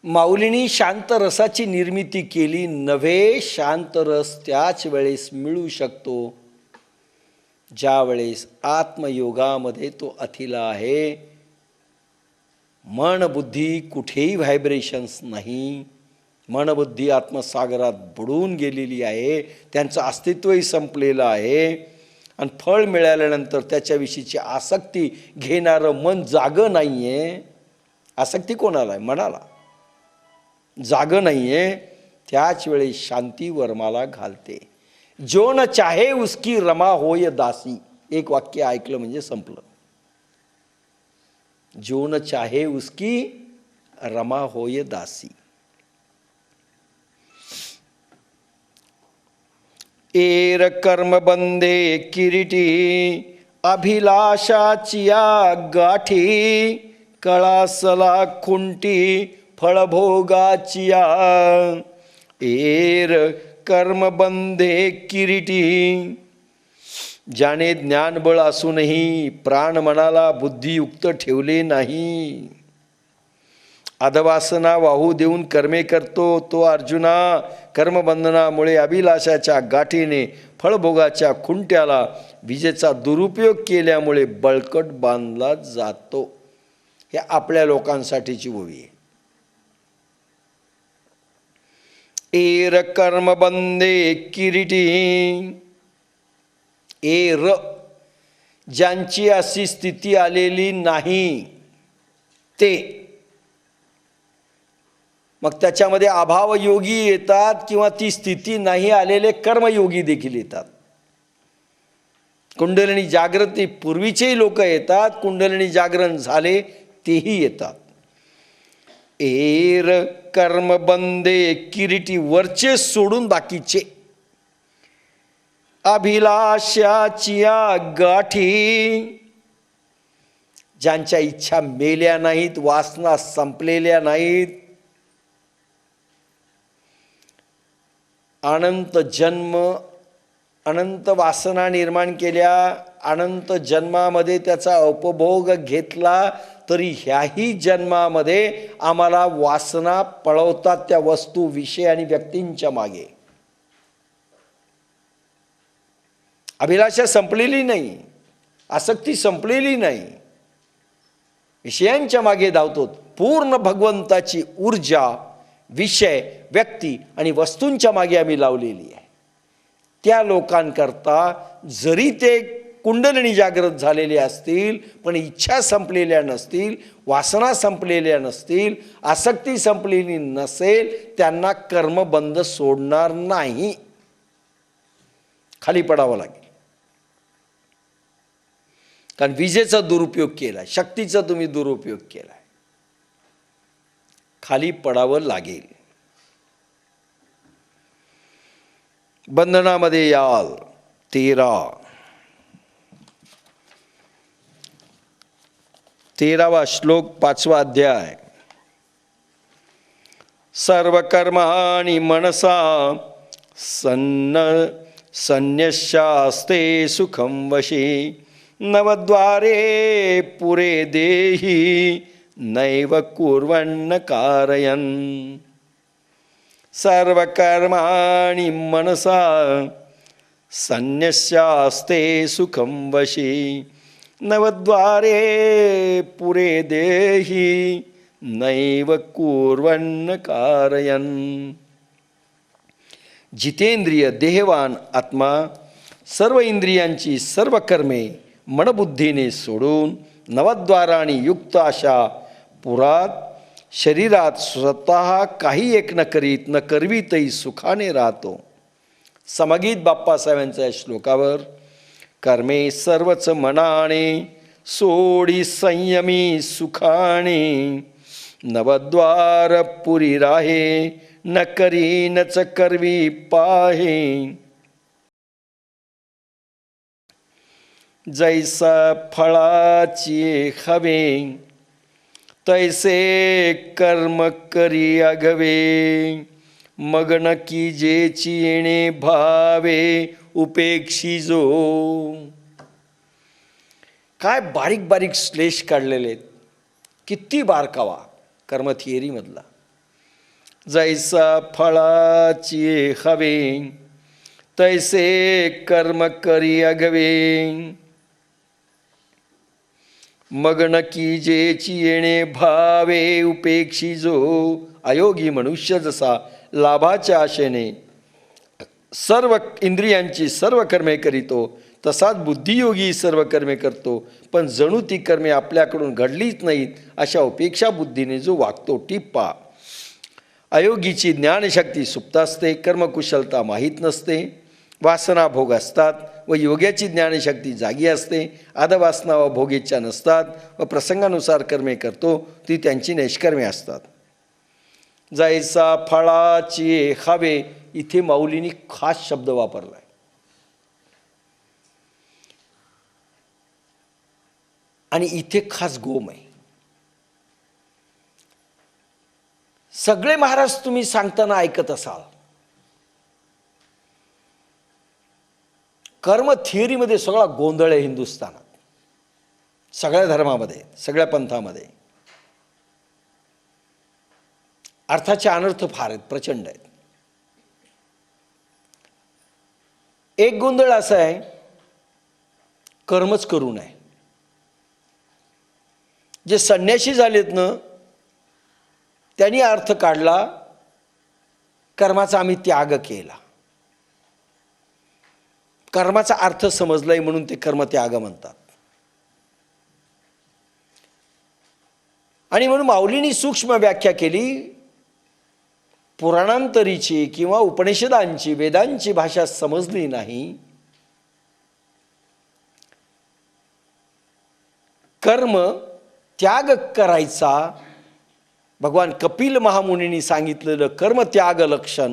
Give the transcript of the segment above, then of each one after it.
माऊलींनी शांत रसाची निर्मिती केली. नव्हे शांत रस त्याच वेळेस मिळू शकतो ज्या वेळेस आत्मयोगामध्ये तो अथिला आहे. मन बुद्धी कुठेही व्हायब्रेशन्स नाही. मन बुद्धी आत्मसागरात बुडून गेलेली आहे. त्यांचं अस्तित्वही संपलेलं आहे. आणि फळ मिळाल्यानंतर त्याच्याविषयीची आसक्ती घेणारं मन जागं नाही आहे. आसक्ती कोणाला आहे? मनाला. जागं नाही आहे. त्याच वेळी शांती वर्माला घालते. जो न चाहे उसकी रमा होय दासी. एक वाक्य ऐकलं म्हणजे संपलं. जो न चाहे उसकी रमा होय दासी. एर कर्म बंदे किरीटी अभिलाषाचिया गाठी कळासला खुंटी फळभोगाचिया. एर कर्म बंदे किरीटी. ज्याने ज्ञानबळ असूनही प्राण मनाला बुद्धियुक्त ठेवले नाही, अधवासना वाहू देऊन कर्मे करतो, तो अर्जुना कर्मबंधनामुळे अभिलाषाच्या गाठीने फळभोगाच्या खुंट्याला विजेचा दुरुपयोग केल्यामुळे बळकट बांधला जातो. हे आपल्या लोकांसाठीची ओवी आहे. एर कर्म बंदे किरीटी. एर ज्यांची अशी स्थिती आलेली नाही ते. मग त्याच्यामध्ये अभावयोगी येतात किंवा ती स्थिती नाही आलेले कर्मयोगी देखील येतात. कुंडलिनी जागृती पूर्वीचेही लोक येतात, कुंडलिनी जागरण झाले तेही येतात. एर कर्म बंदे किरीटी. वरचे सोडून बाकीचे. अभिलाषाचिया गाठी. ज्यांच्या इच्छा मेल्या नाहीत, वासना संपलेल्या नाहीत, अनंत जन्म अनंत वासना निर्माण केल्या, अनंत जन्मामध्ये त्याचा उपभोग घेतला, तरी ह्याही जन्मामध्ये आम्हाला वासना पळवतात त्या वस्तू, विषय आणि व्यक्तींच्या मागे. अभिलाषा संपलेली नाही, आसक्ती संपलेली नाही, विषयांच्या मागे धावतो. पूर्ण भगवंताची ऊर्जा विषय, व्यक्ती आणि वस्तूंच्या मागे आम्ही लावलेली आहे. त्या लोकांकरता जरी ते कुंडलिनी जागृत झालेले असतील, पण इच्छा संपलेल्या नसतील, वासना संपलेल्या नसतील, आसक्ती संपलेली नसेल, त्यांना कर्मबंध सोडणार नाही. खाली पडावं लागेल. कारण विजेचा दुरुपयोग केला, शक्तीचा तुम्ही दुरुपयोग केला, खाली पडावं लागेल. बंधनामध्ये याल. 13वा श्लोक 5वा अध्याय. सर्व कर्माणि मनसा संन्यस्यास्ते सुखं वशी नवद्वारे पुरे देहि नैव कुर्वन्न कारयन्. सर्व कर्माणि मनसा संन्यस्यास्ते सुखं वशी नवद्वारे पुरे देहि नैव कुर्वन्न कारयन्. जितेंद्रिय देहवान आत्मा सर्व इंद्रियांची सर्व कर्मे मनबुद्धीने सोडून नवद्वाराने युक्त अशा पुरात शरीरात स्वतः काही एक न करीत न करवीतही सुखाने राहतो. समगीत बाप्पासाहेबांच्या या श्लोकावर कर्मे सर्वच मनाने सोडी संयमी सुखाने नवद्वार पुरी राहे न करी नच करवी पाहे. जैसा फळाची हवे तैसे कर्म करी अगवे मग्न की जेची येणे भावे उपेक्षी जो. काय बारीक बारीक श्लेष काढलेले आहेत, किती बारकावा कर्म थिअरीमधला. जैसा फळाची हवे तैसे कर्म करी अगवे. मग न कीजेची येणे भावे उपेक्षी जो. अयोगी मनुष्य जसा लाभाच्या आशेने सर्व इंद्रियांची सर्व कर्मे करीतो तसाच बुद्धियोगी सर्व कर्मे करतो, पण जणू ती कर्मे आपल्याकडून घडलीच नाहीत अशा उपेक्षा बुद्धीने जो वागतो. टिप्पा. अयोगीची ज्ञानशक्ती सुप्त असते, कर्मकुशलता माहीत नसते, वासना भोग असतात, व योग्याची ज्ञानशक्ती जागी असते. अधवासना व भोगेच्छा नसतात व प्रसंगानुसार कर्मे करतो ती त्यांची निष्कर्मे असतात. जैसा फळाची हवे, इथे माऊलींनी खास शब्द वापरला आहे. आणि इथे खास गोम आहे. सगळे महाराज तुम्ही सांगताना ऐकत असाल, कर्म थिअरीमध्ये सगळा गोंधळ आहे हिंदुस्थानात, सगळ्या धर्मामध्ये, सगळ्या पंथामध्ये. अर्थाचे अनर्थ फार आहेत, प्रचंड आहेत. एक गोंधळ असा आहे, कर्मच करू नये. जे संन्यासी झालेत ना, त्यांनी अर्थ काढला कर्माचा आम्ही त्याग केला. कर्माचा अर्थ समजलाय म्हणून ते कर्मत्याग म्हणतात. आणि म्हणून माऊलींनी सूक्ष्म व्याख्या केली. पुराणांतरीची किंवा उपनिषदांची वेदांची भाषा समजली नाही. कर्म त्याग करायचा भगवान कपिल महामुनींनी सांगितलेलं कर्मत्याग लक्षण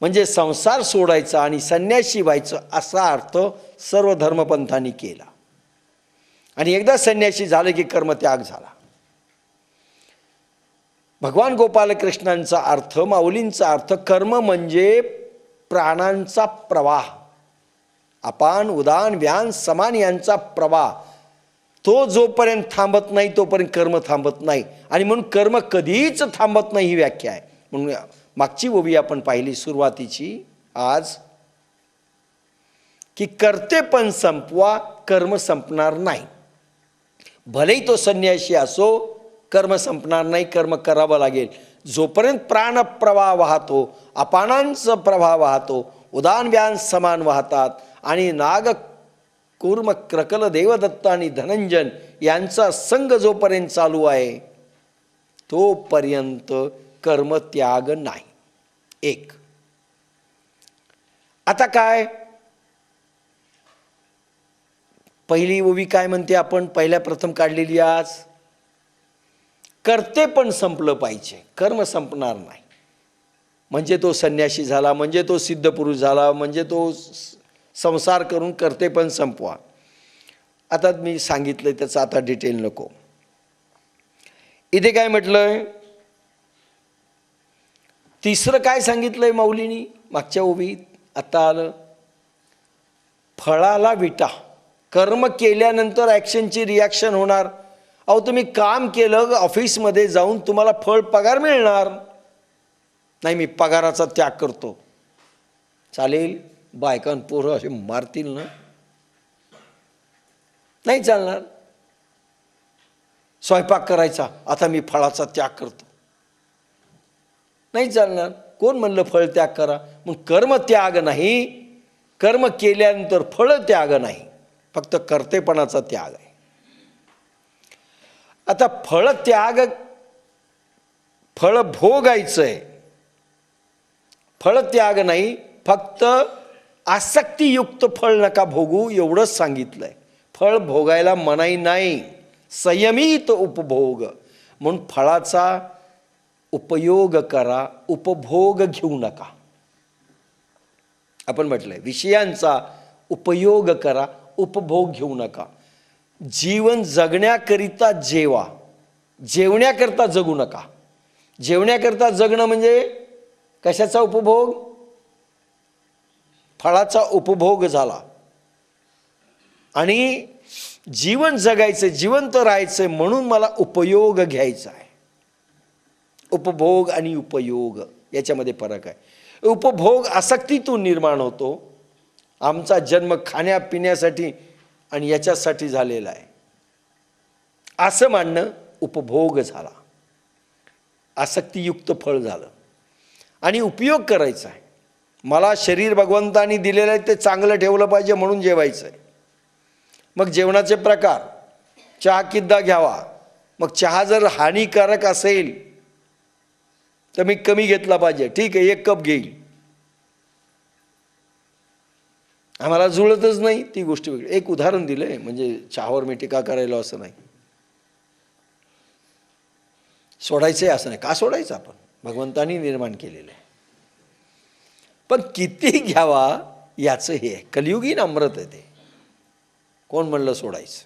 म्हणजे संसार सोडायचा आणि संन्यासी व्हायचं असा अर्थ सर्व धर्मपंथांनी केला. आणि एकदा संन्यासी झाले की कर्मत्याग झाला. भगवान गोपालकृष्णांचा अर्थ, माऊलींचा अर्थ, कर्म म्हणजे प्राणांचा प्रवाह, अपान उदान व्यान समान यांचा प्रवाह. तो जोपर्यंत थांबत नाही तोपर्यंत कर्म थांबत नाही. आणि म्हणून कर्म कधीच थांबत नाही ही व्याख्या आहे. म्हणून मागची ओवी आपण पाहिली सुरुवातीची आज, की करते पण संपवा, कर्म संपणार नाही. भलेही तो संन्यासी असो, कर्म संपणार नाही, कर्म करावं लागेल. जोपर्यंत प्राण प्रवाह वाहतो, अपानांचा प्रवाह वाहतो, उदान व्यान समान वाहतात आणि नाग कूर्म क्रकल देवदत्त आणि धनंजन यांचा संघ जोपर्यंत चालू आहे तोपर्यंत कर्मत्याग नाही. एक. आता काय, पहिली ओवी काय म्हणते आपण पहिल्या प्रथम काढलेली आज, करते पण संपलं पाहिजे, कर्म संपणार नाही. म्हणजे तो संन्यासी झाला, म्हणजे तो सिद्ध पुरुष झाला, म्हणजे तो संसार करून करते पण संपवा. आता मी सांगितलं त्याचं आता डिटेल नको. इथे काय म्हटलंय, तिसरं काय सांगितलंय माऊलींनी मागच्या ओवीत, आता आलं, फळाला विटा. कर्म केल्यानंतर ॲक्शनची रिॲक्शन होणार. अहो तुम्ही काम केलं, ऑफिसमध्ये जाऊन तुम्हाला फळ पगार मिळणार नाही. मी पगाराचा त्याग करतो, चालेल? बायकां पोरं असे मारतील ना, नाही चालणार. स्वयंपाक करायचा, आता मी फळाचा त्याग करतो, नाही चालणार. कोण म्हणलं फळ त्याग करा? मग कर्म त्याग नाही, कर्म केल्यानंतर फळ त्याग नाही, फक्त कर्तेपणाचा त्याग आहे. आता फळ त्याग, फळ भोगायचंय, फळ त्याग नाही, फक्त आसक्तीयुक्त फळ नका भोगू एवढंच सांगितलंय. फळ भोगायला मनाई नाही, संयमित उपभोग. म्हणून फळाचा उपयोग करा, उपभोग घेऊ नका. आपण म्हटलंय विषयांचा उपयोग करा, उपभोग घेऊ नका. जीवन जगण्याकरिता जेवा, जेवण्याकरता जगू नका. जेवण्याकरता जगणं म्हणजे कशाचा उपभोग? फळाचा उपभोग झाला. आणि जीवन जगायचं, जिवंत राहायचं म्हणून मला उपयोग घ्यायचा आहे. उपभोग आणि उपयोग याच्यामध्ये फरक आहे. उपभोग आसक्तीतून निर्माण होतो. आमचा जन्म खाण्यापिण्यासाठी आणि याच्यासाठी झालेला आहे असं मानणं उपभोग झाला, आसक्तियुक्त फळ झालं. आणि उपयोग करायचा आहे, मला शरीर भगवंतानी दिलेलं आहे ते चांगलं ठेवलं पाहिजे म्हणून जेवायचं आहे. मग जेवणाचे प्रकार, चहा किद्दा घ्यावा, मग चहा जर हानिकारक असेल तर मी कमी घेतला पाहिजे, ठीक आहे 1 कप घेईल. आम्हाला जुळतच नाही ती गोष्ट वेगळी. एक उदाहरण दिलं आहे, म्हणजे चहावर मी टीका करायला असं नाही, सोडायचं आहे असं नाही. का सोडायचं? आपण भगवंतानी निर्माण केलेलं आहे. पण किती घ्यावा याचं हे आहे. कलियुगीन अमृत आहे ते, कोण म्हणलं सोडायचं?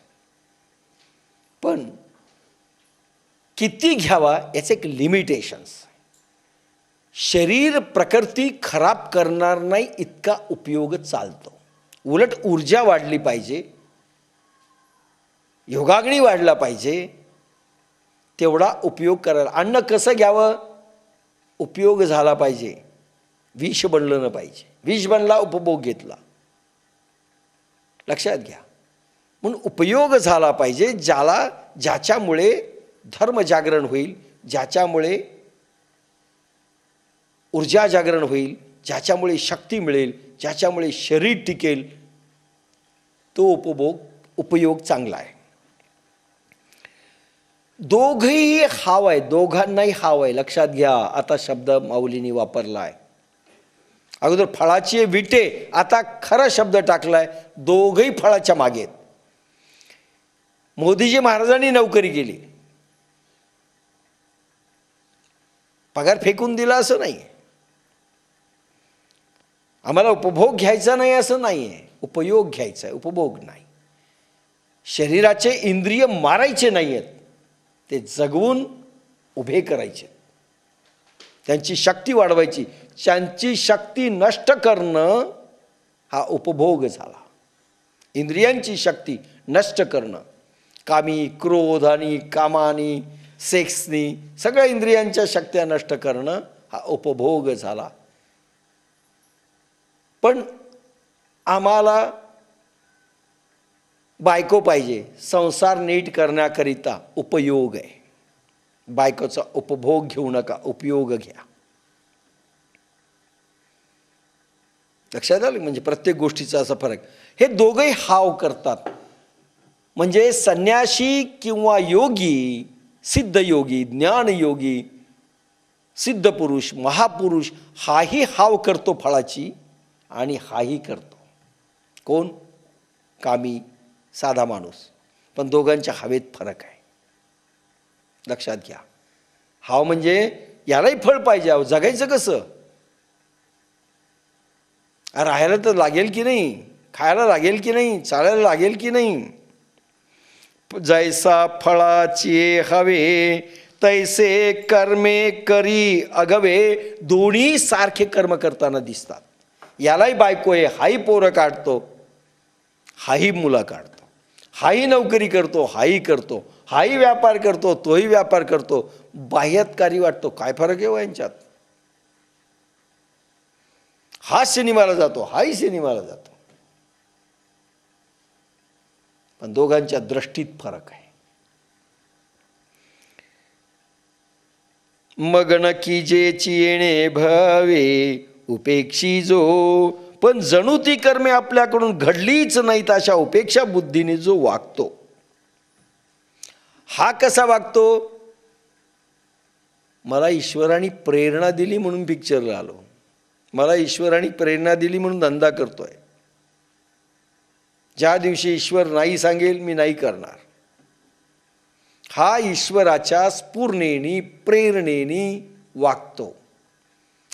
पण किती घ्यावा याचं एक लिमिटेशन्स. शरीर प्रकृती खराब करणार नाही इतका उपयोग चालतो. उलट ऊर्जा वाढली पाहिजे, योगाग्नी वाढला पाहिजे, तेवढा उपयोग करायला. अन्न कसं घ्यावं? उपयोग झाला पाहिजे, विष बनलं न पाहिजे. विष बनला, उपभोग घेतला, लक्षात घ्या. म्हणून उपयोग झाला पाहिजे, ज्याच्यामुळे धर्म जागरण होईल, ज्याच्यामुळे ऊर्जा जागरण होईल, ज्याच्यामुळे शक्ती मिळेल, ज्याच्यामुळे शरीर टिकेल, तो उपयोग चांगला आहे. दोघंही हाव आहे, दोघांनाही हाव आहे, लक्षात घ्या. आता शब्द माऊलींनी वापरला आहे. अगोदर फळाची विटे, आता खरा शब्द टाकलाय, दोघंही फळाच्या मागे आहेत. मोदीजी महाराजांनी नोकरी केली, पगार फेकून दिला असं नाही. आम्हाला उपभोग घ्यायचा नाही असं नाही आहे, उपयोग घ्यायचा आहे, उपभोग नाही. शरीराचे इंद्रिय मारायचे नाही आहेत, ते जगवून उभे करायचे, त्यांची शक्ती वाढवायची. त्यांची शक्ती नष्ट करणं हा उपभोग झाला. इंद्रियांची शक्ती नष्ट करणं, कामी, क्रोध आणि कामानी, सेक्सनी, सगळ्या इंद्रियांच्या शक्त्या नष्ट करणं हा उपभोग झाला. पण आम्हाला बायको पाहिजे, संसार नीट करण्याकरिता उपयोग आहे. बायकोचा उपभोग घेऊ नका, उपयोग घ्या. लक्षात आलं? म्हणजे प्रत्येक गोष्टीचा असा फरक. हे दोघंही हाव करतात. म्हणजे संन्यासी किंवा योगी, सिद्ध योगी, ज्ञानयोगी, सिद्ध पुरुष, महापुरुष, हाही हाव करतो फळाची आणि हाही करतो. कोण? कामी, साधा माणूस. पण दोघांच्या हवेत फरक आहे, लक्षात घ्या. हाव म्हणजे यालाही फळ पाहिजे, अहो जगायचं कसं? राहायला तर लागेल की नाही, खायला लागेल की नाही, चालायला लागेल की नाही. जैसा फळाची हवे तैसे कर्मे करी अगवे. दोन्ही सारखे कर्म करताना दिसतात. यालाही बायको आहे, हाही पोरं काढतो, हाही मुलं काढतो, हाही नोकरी करतो, हाही करतो, हाही व्यापार करतो, तोही व्यापार करतो. बाह्यतकारी वाटतो, काय फरक आहे यांच्यात? हा सिनेमाला जातो, हाही सिनेमाला जातो, पण दोघांच्या दृष्टीत फरक आहे. मगन कीजेची येणे भवे उपेक्षी जो. पण जणू ती कर्मे आपल्याकडून घडलीच नाहीत अशा उपेक्षा बुद्धीने जो वागतो, हा कसा वागतो? मला ईश्वराने प्रेरणा दिली म्हणून पिक्चरला आलो, मला ईश्वराने प्रेरणा दिली म्हणून धंदा करतोय. ज्या दिवशी ईश्वर नाही सांगेल मी नाही करणार. हा ईश्वराच्या स्फुरणेनी, प्रेरणेनी वागतो.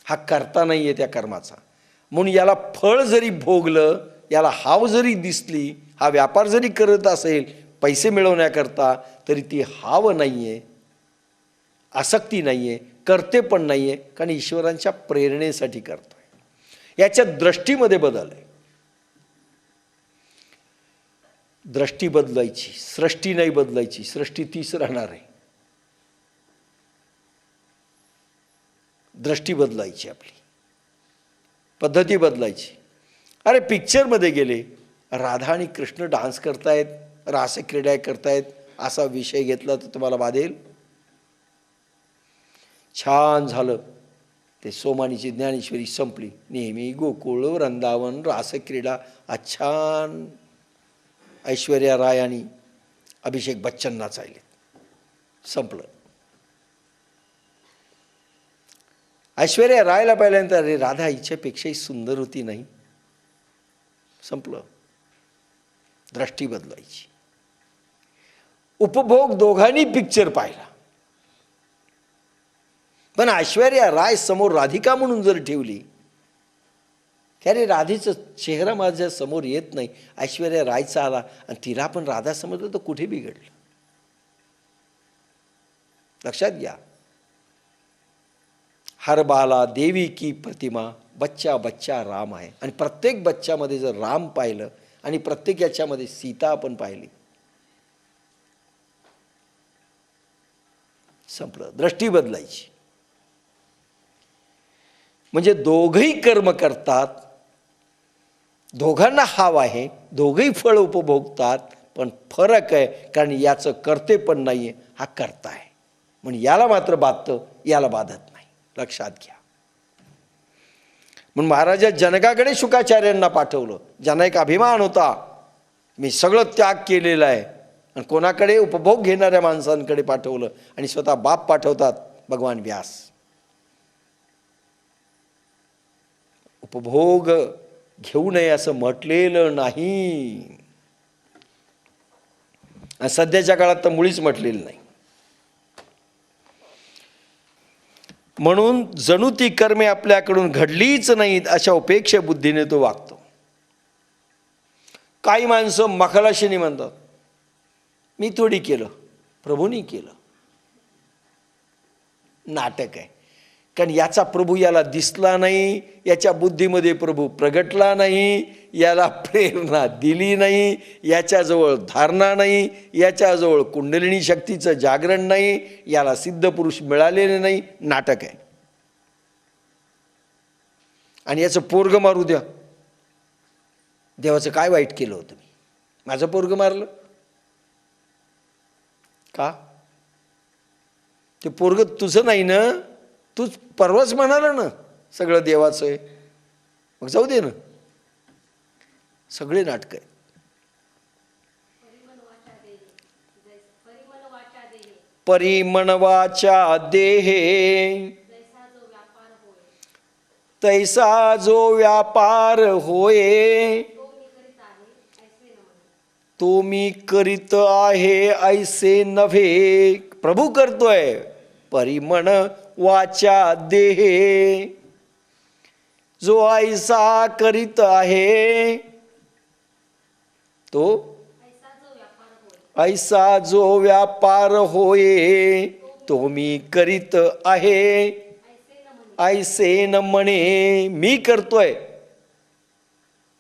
हा करता नाही आहे त्या कर्माचा. म्हणून याला फळ जरी भोगलं, याला हाव जरी दिसली, हा व्यापार जरी करत असेल पैसे मिळवण्याकरता, तरी ती हाव नाही आहे, आसक्ती नाही आहे, करते पण नाही आहे, कारण ईश्वरांच्या प्रेरणेसाठी करतोय. याच्या दृष्टीमध्ये बदल आहे. दृष्टी बदलायची, सृष्टी नाही बदलायची. सृष्टी तीच राहणार आहे. दृष्टी बदलायची, आपली पद्धती बदलायची. अरे पिक्चरमध्ये गेले, राधा आणि कृष्ण डान्स करतायत, रासक्रीडा करतायत, असा विषय घेतला तर तुम्हाला बाधेल? छान झालं, ते सोमानीची ज्ञानेश्वरी संपली. नेहमी गोकुळ वृंदावन रासक्रीडा, छान ऐश्वर्या राय आणि अभिषेक बच्चन नाचायले, संपलं. ऐश्वर्या रायला पाहिल्यानंतर अरे राधा हिच्यापेक्षाही सुंदर होती नाही, संपलं. दृष्टी बदलायची. उपभोग दोघांनी पिक्चर पाहिला, पण ऐश्वर्या राय समोर राधिका म्हणून जर ठेवली, की अरे राधेचा चेहरा माझ्या समोर येत नाही, ऐश्वर्या रायचा आला आणि तिला पण राधा समजलं, तर कुठे बिघडलं? लक्षात घ्या. हर बाला देवी की प्रतिमा, बच्चा बच्चा राम आहे. आणि प्रत्येक बच्च्यामध्ये जर राम पाहिलं आणि प्रत्येक याच्यामध्ये सीता आपण पाहिली, संपलं. दृष्टी बदलायची. म्हणजे दोघंही कर्म करतात, दोघांना हाव आहे, दोघंही फळ उपभोगतात, पण फरक आहे, कारण याचं कर्ते पण नाही आहे, हा कर्ता आहे. म्हणून याला मात्र बाधतं, याला बाधत नाही. लक्षात घ्या. म्हणून महाराजा जनकाकडे शुकाचार्यांना पाठवलं. ज्यांना एक अभिमान होता, मी सगळं त्याग केलेला आहे, आणि कोणाकडे? उपभोग घेणाऱ्या माणसांकडे पाठवलं. आणि स्वतः बाप पाठवतात भगवान व्यास. उपभोग घेऊ नये असं म्हटलेलं नाही, आणि सध्याच्या काळात तर मुळीच म्हटलेलं नाही. म्हणून जणू ती कर्मे आपल्याकडून घडलीच नाहीत अशा उपेक्षा बुद्धीने तो वागतो. काही माणसं मखलाशीनी म्हणतात, मी थोडी केलं, प्रभूंनी केलं. नाटक आहे. कारण याचा प्रभू याला दिसला नाही, याच्या बुद्धीमध्ये प्रभू प्रगटला नाही, याला प्रेरणा दिली नाही, याच्याजवळ धारणा नाही, याच्याजवळ कुंडलिनी शक्तीचं जागरण नाही, याला सिद्ध पुरुष मिळालेले नाही. नाटक आहे. आणि याचं पोरगं मारू द्या. देवाचं काय वाईट केलं होतं मी? माझं पोरगं मारलं का? ते पोरगं तुझं नाही ना, तूच परवाच म्हणाला ना सगळं देवाचं आहे, मग जाऊ दे ना. सगळे नाटक आहेत. परिमनवाच्या देहे तैसा जो व्यापार होय, तो मी करीत आहे ऐसे नव्हे. प्रभू करतोय. परिमण वाचा देहे, जो ऐसा करीत आहे, तो ऐसा जो व्यापार होय, तो मी करीत आहे ऐसे न म्हणे. मी करतोय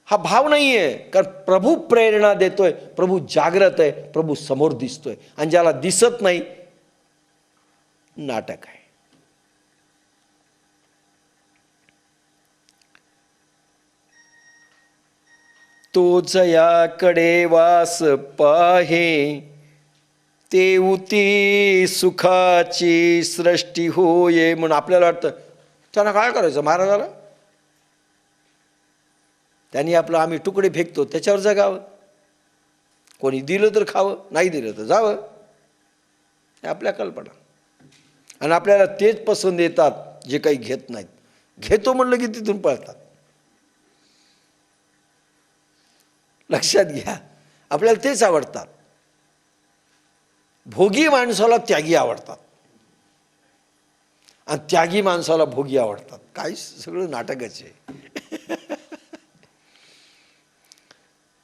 हा भाव नाहीये, कारण प्रभू प्रेरणा देतोय, प्रभू जागृत आहे, प्रभू समोर दिसतोय. आणि ज्याला दिसत नाही, नाटक आहे. तो जयाकडे वास पाहे, ते उती सुखाची सृष्टी होय. म्हणून आपल्याला वाटतं त्यांना काय करायचं महाराजाला, त्यांनी आपलं आम्ही तुकडे फेकतो त्याच्यावर जगावं, कोणी दिलं तर खावं, नाही दिलं तर जावं. हे आपल्या कल्पना. आणि आपल्याला तेच पसंत येतात जे काही घेत नाहीत. घेतो म्हणलं की तिथून पळतात. लक्षात घ्या. आपल्याला तेच आवडतात. भोगी माणसाला त्यागी आवडतात, आणि त्यागी माणसाला भोगी आवडतात. काय सगळं नाटकच आहे.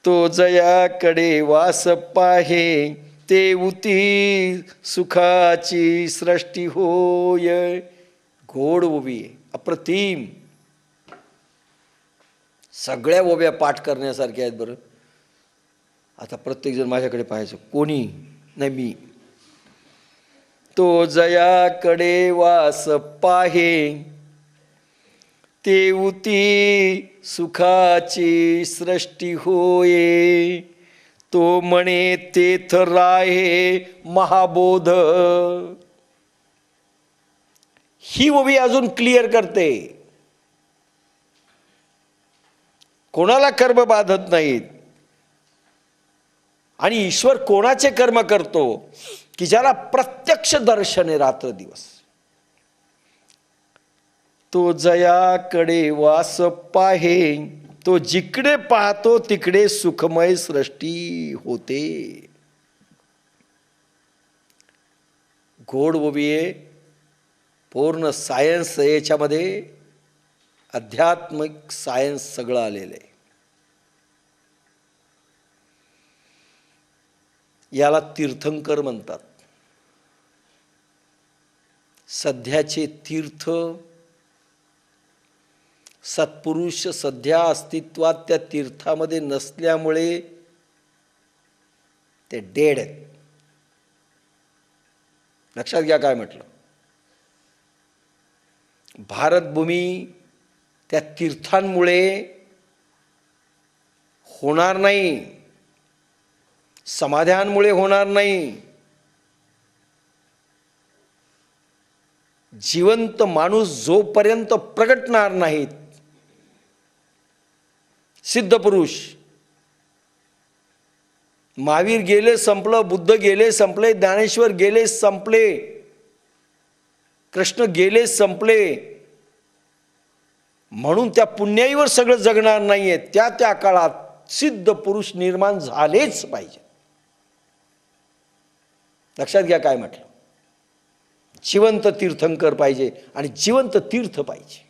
तो जयाकडे वास पाहे, ते उती सुखाची सृष्टी होय. गोड ओवी आहे, अप्रतिम. सगळ्या ओव्या पाठ करण्यासारख्या आहेत. बरं, आता प्रत्येकजण माझ्याकडे पाहायचं, कोणी नाही, मी. तो जयाकडे वास पाहे, तेऊती सुखाची सृष्टी होये, तो म्हणे तेथ राहे महाबोध. ही ओवी अजून क्लिअर करते. कोणाला कर्म बाधत नाहीत. आणि ईश्वर कोणाचे कर्म करतो की ज्याला प्रत्यक्ष दर्शन आहे रात्र दिवस. तो जयाकडे वास पाहे, तो जिकडे पाहतो तिकडे सुखमय सृष्टी होते. गोड ओवी आहे, पूर्ण सायन्स याच्यामध्ये, आध्यात्मिक सायन्स सगळं आलेलं आहे. याला तीर्थंकर म्हणतात. सध्याचे तीर्थ, सत्पुरुष सध्या अस्तित्वात त्या तीर्थामध्ये नसल्यामुळे ते डेड आहेत. लक्षात घ्या काय म्हटलं. भारतभूमी त्या तीर्थांमुळे होणार नाही, समाध्यांमुळे होणार नाही. जिवंत माणूस जोपर्यंत प्रगटणार नाहीत, सिद्ध पुरुष, महावीर गेले संपलं, बुद्ध गेले संपले, ज्ञानेश्वर गेले संपले, कृष्ण गेले संपले, म्हणून त्या पुण्याईवर सगळं जगणार नाहीये. त्या त्या काळात सिद्ध पुरुष निर्माण झालेच पाहिजे. लक्षात घ्या काय म्हटलं. जिवंत तीर्थंकर पाहिजे आणि जिवंत तीर्थ पाहिजे.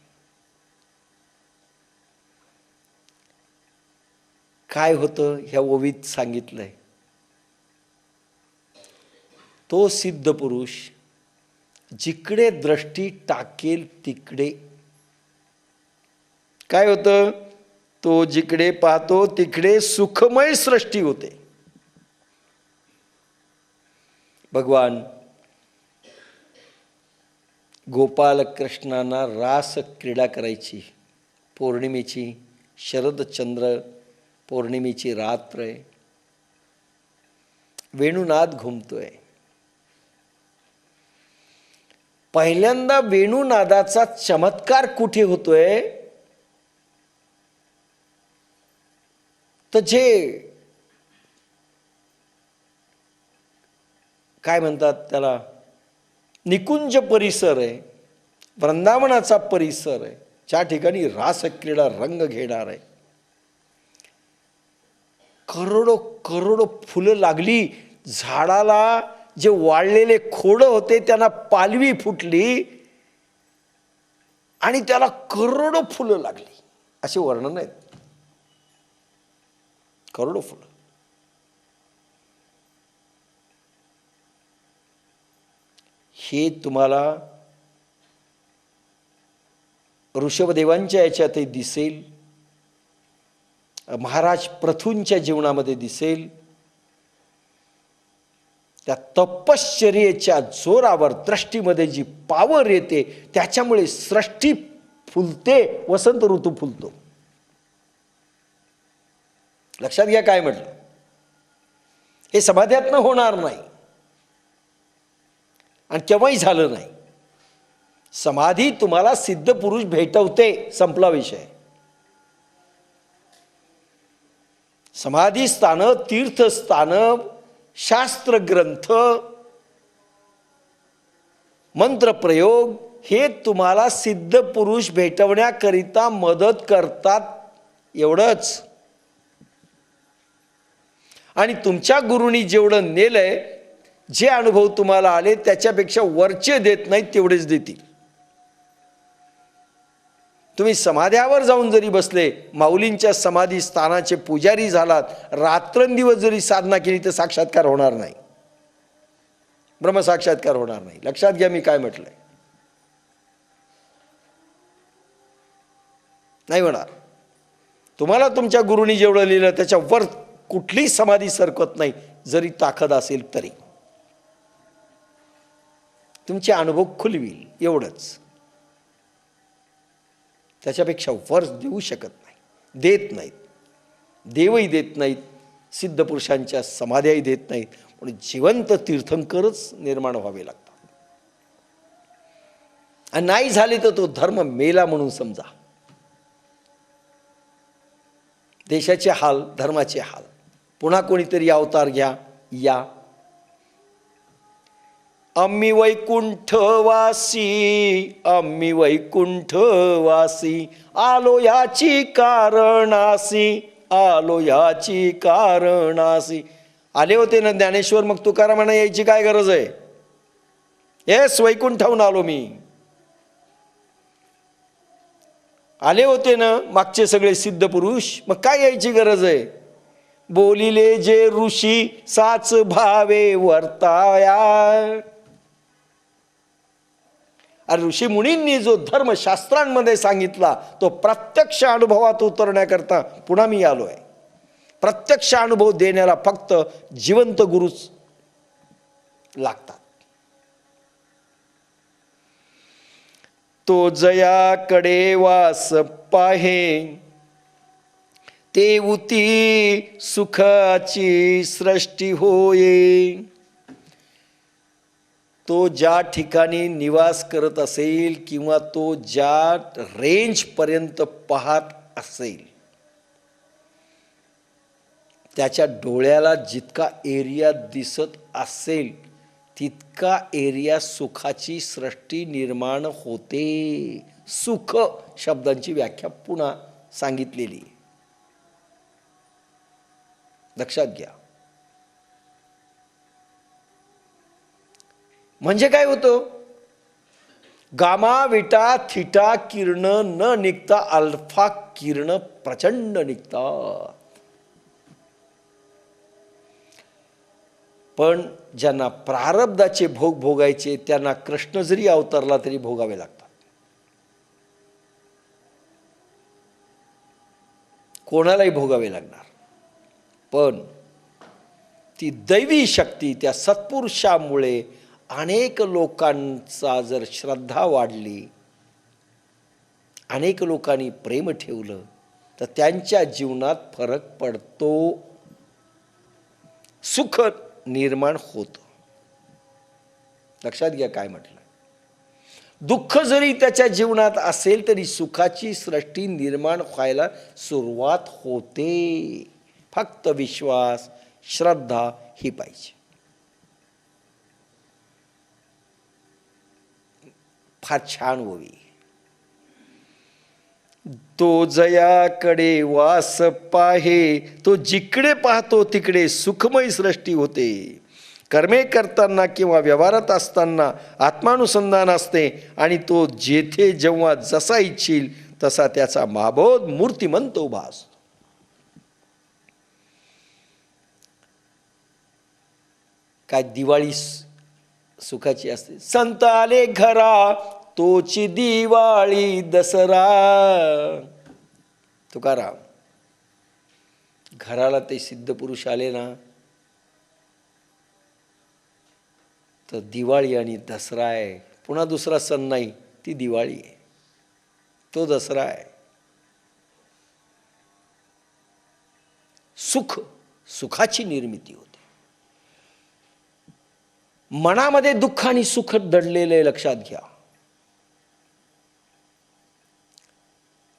काय होतं ह्या ओवीत सांगितलंय. तो सिद्ध पुरुष जिकडे दृष्टी टाकेल तिकडे काय होतं, तो जिकडे पाहतो तिकडे सुखमय सृष्टी होते. भगवान गोपाल कृष्णांना रास क्रीडा करायची. पौर्णिमेची, शरदचंद्र पौर्णिमेची रात्र आहे, वेणुनाद घुमतोय. पहिल्यांदा वेणुनादाचा चमत्कार कुठे होतोय, तर जे काय म्हणतात त्याला, निकुंज परिसर आहे, वृंदावनाचा परिसर आहे, ज्या ठिकाणी रासक्रीडा रंग घेणार आहे. करोडो करोडो फुलं लागली झाडाला. जे वाळलेले खोडं होते त्यांना पालवी फुटली आणि त्याला करोडो फुलं लागली. असे वर्णन आहेत. करोडो फुलं. हे तुम्हाला ऋषभदेवांच्या याच्यातही दिसेल, महाराज प्रथूंच्या जीवनामध्ये दिसेल. त्या तपश्चर्येच्या जोरावर दृष्टीमध्ये जी पावर येते त्याच्यामुळे सृष्टी फुलते, वसंत ऋतू फुलतो. लक्षात घ्या काय म्हटलं. हे समाध्यातनं होणार नाही आणि केव्हाही झालं नाही. समाधी तुम्हाला सिद्ध पुरुष भेटवते, संपला विषय. समाधी स्थान, तीर्थस्थान, शास्त्र ग्रंथ, मंत्रप्रयोग हे तुम्हाला सिद्ध पुरुष भेटवण्याकरिता मदत करतात, एवढंच. आणि तुमच्या गुरुनी जेवढं नेलंय, जे अनुभव तुम्हाला आले त्याच्यापेक्षा वरचे देत नाहीत, तेवढेच देतील. तुम्ही समाध्यावर जाऊन जरी बसले, माऊलींच्या समाधी स्थानाचे पुजारी झालात, रात्रंदिवस जरी साधना केली तर साक्षात्कार होणार नाही, ब्रह्मसाक्षात्कार होणार नाही. लक्षात घ्या मी काय म्हटलंय. नाही होणार. तुम्हाला तुमच्या गुरुनी जेवढं लिहिलं त्याच्यावर कुठली समाधी सरकत नाही, जरी ताकद असेल तरी. तुमचे अनुभव खुलविल, एवढंच. त्याच्यापेक्षा वर देऊ शकत नाही, देत नाहीत. देवही देत नाहीत, सिद्ध पुरुषांच्या समाध्याही देत नाहीत. म्हणून जिवंत तीर्थंकरच निर्माण व्हावे लागतात. आणि नाही झाले तर तो धर्म मेला म्हणून समजा. देशाचे हाल, धर्माचे हाल. पुन्हा कोणीतरी अवतार घ्या, या. आम्ही वैकुंठवासी, आम्ही वैकुंठवासी, आलो याची कारणासी, आलो याची कारणासी. आले होते ना ज्ञानेश्वर, मग तुकारामांना यायची काय गरज आहे? येस, वैकुंठाहून आलो मी. आले होते ना मागचे सगळे सिद्ध पुरुष, मग काय यायची गरज आहे? बोलिले जे ऋषी साच भावे वर्ताया. अरे ऋषी मुनींनी जो धर्म शास्त्रांमध्ये सांगितला तो प्रत्यक्ष अनुभवात उतरण्याकरता पुन्हा मी आलोय. प्रत्यक्ष अनुभव देण्याला फक्त जिवंत गुरुच लागतात. तो जयाकडे वास पाहे, ते उती सुखाची सृष्टी होये. तो ज्या ठिकाणी निवास करत असेल किंवा तो ज्या रेंजपर्यंत पाहत असेल, त्याच्या डोळ्याला जितका एरिया दिसत असेल तितका एरिया सुखाची सृष्टी निर्माण होते. सुख शब्दांची व्याख्या पुन्हा सांगितलेली, लक्षात घ्या. म्हणजे काय होतं? गामा विटा थिटा किरण न निघता अल्फा किरण प्रचंड निघतात. पण ज्यांना प्रारब्धाचे भोग भोगायचे त्यांना कृष्ण जरी अवतरला तरी भोगावे लागतात. कोणालाही भोगावे लागणार. पण ती दैवी शक्ती त्या सत्पुरुषामुळे अनेक लोकांचा जर श्रद्धा वाढली, अनेक लोकांनी प्रेम ठेवलं, तर त्यांच्या जीवनात फरक पडतो, सुख निर्माण होतं. लक्षात घ्या काय म्हटलं. दुःख जरी त्याच्या जीवनात असेल तरी सुखाची सृष्टी निर्माण व्हायला सुरुवात होते. फक्त विश्वास, श्रद्धा ही पाहिजे. फार छान होवी. तो जयाकडे वास पाहे, तो जिकडे पाहतो तिकडे सुखमय सृष्टी होते. कर्मे करताना किंवा व्यवहारात असताना आत्मानुसंधान असते आणि तो जेथे जेव्हा जसा इच्छील तसा त्याचा महाबोध मूर्तिमंत उभा असतो. काय दिवाळी सुखाची असते. संत आले घरा तोची दिवाळी दसरा. तुकाराम. घराला ते सिद्ध पुरुष आले ना तर दिवाळी आणि दसरा आहे. पुन्हा दुसरा सण नाही, ती दिवाळी आहे, तो दसरा आहे. सुख, सुखाची निर्मिती होते. मनामध्ये दुःख आणि सुख दडलेलं आहे, लक्षात घ्या.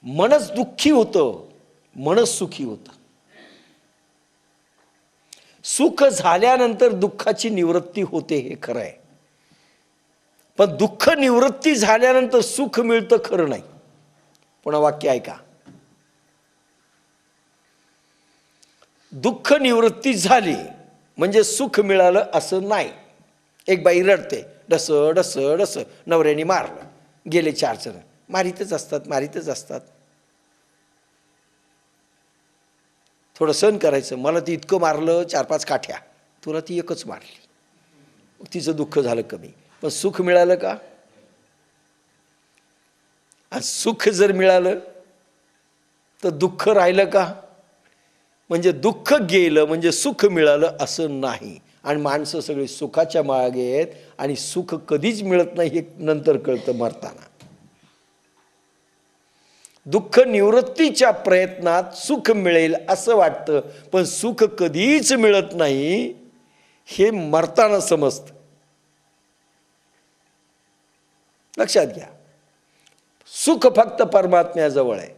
मनच दुःखी होतं, मनच सुखी होतं. सुख झाल्यानंतर दुःखाची निवृत्ती होते हे खरं आहे. पण दुःख निवृत्ती झाल्यानंतर सुख मिळतं खरं नाही. पुन्हा वाक्य ऐका. दुःख निवृत्ती झाली म्हणजे सुख मिळालं असं नाही. एक बाई रडते, डस डस डस, नवऱ्याने मारलं, गेले 4 जण. मारीतच असतात, मारीतच असतात. थोडं सहन करायचं. मला ती इतकं मारलं 4-5 काठ्या, तुला ती एकच मारली, तिचं दुःख झालं कमी. पण सुख मिळालं का? आणि सुख जर मिळालं तर दुःख राहिलं का? म्हणजे दुःख गेलं म्हणजे सुख मिळालं असं नाही. आणि माणसं सगळे सुखाच्या मागे आहेत आणि सुख कधीच मिळत नाही हे नंतर कळतं मरताना. दुःख निवृत्तीच्या प्रयत्नात सुख मिळेल असं वाटतं, पण सुख कधीच मिळत नाही हे मरताना समजतं. लक्षात घ्या, सुख फक्त परमात्म्याजवळ आहे.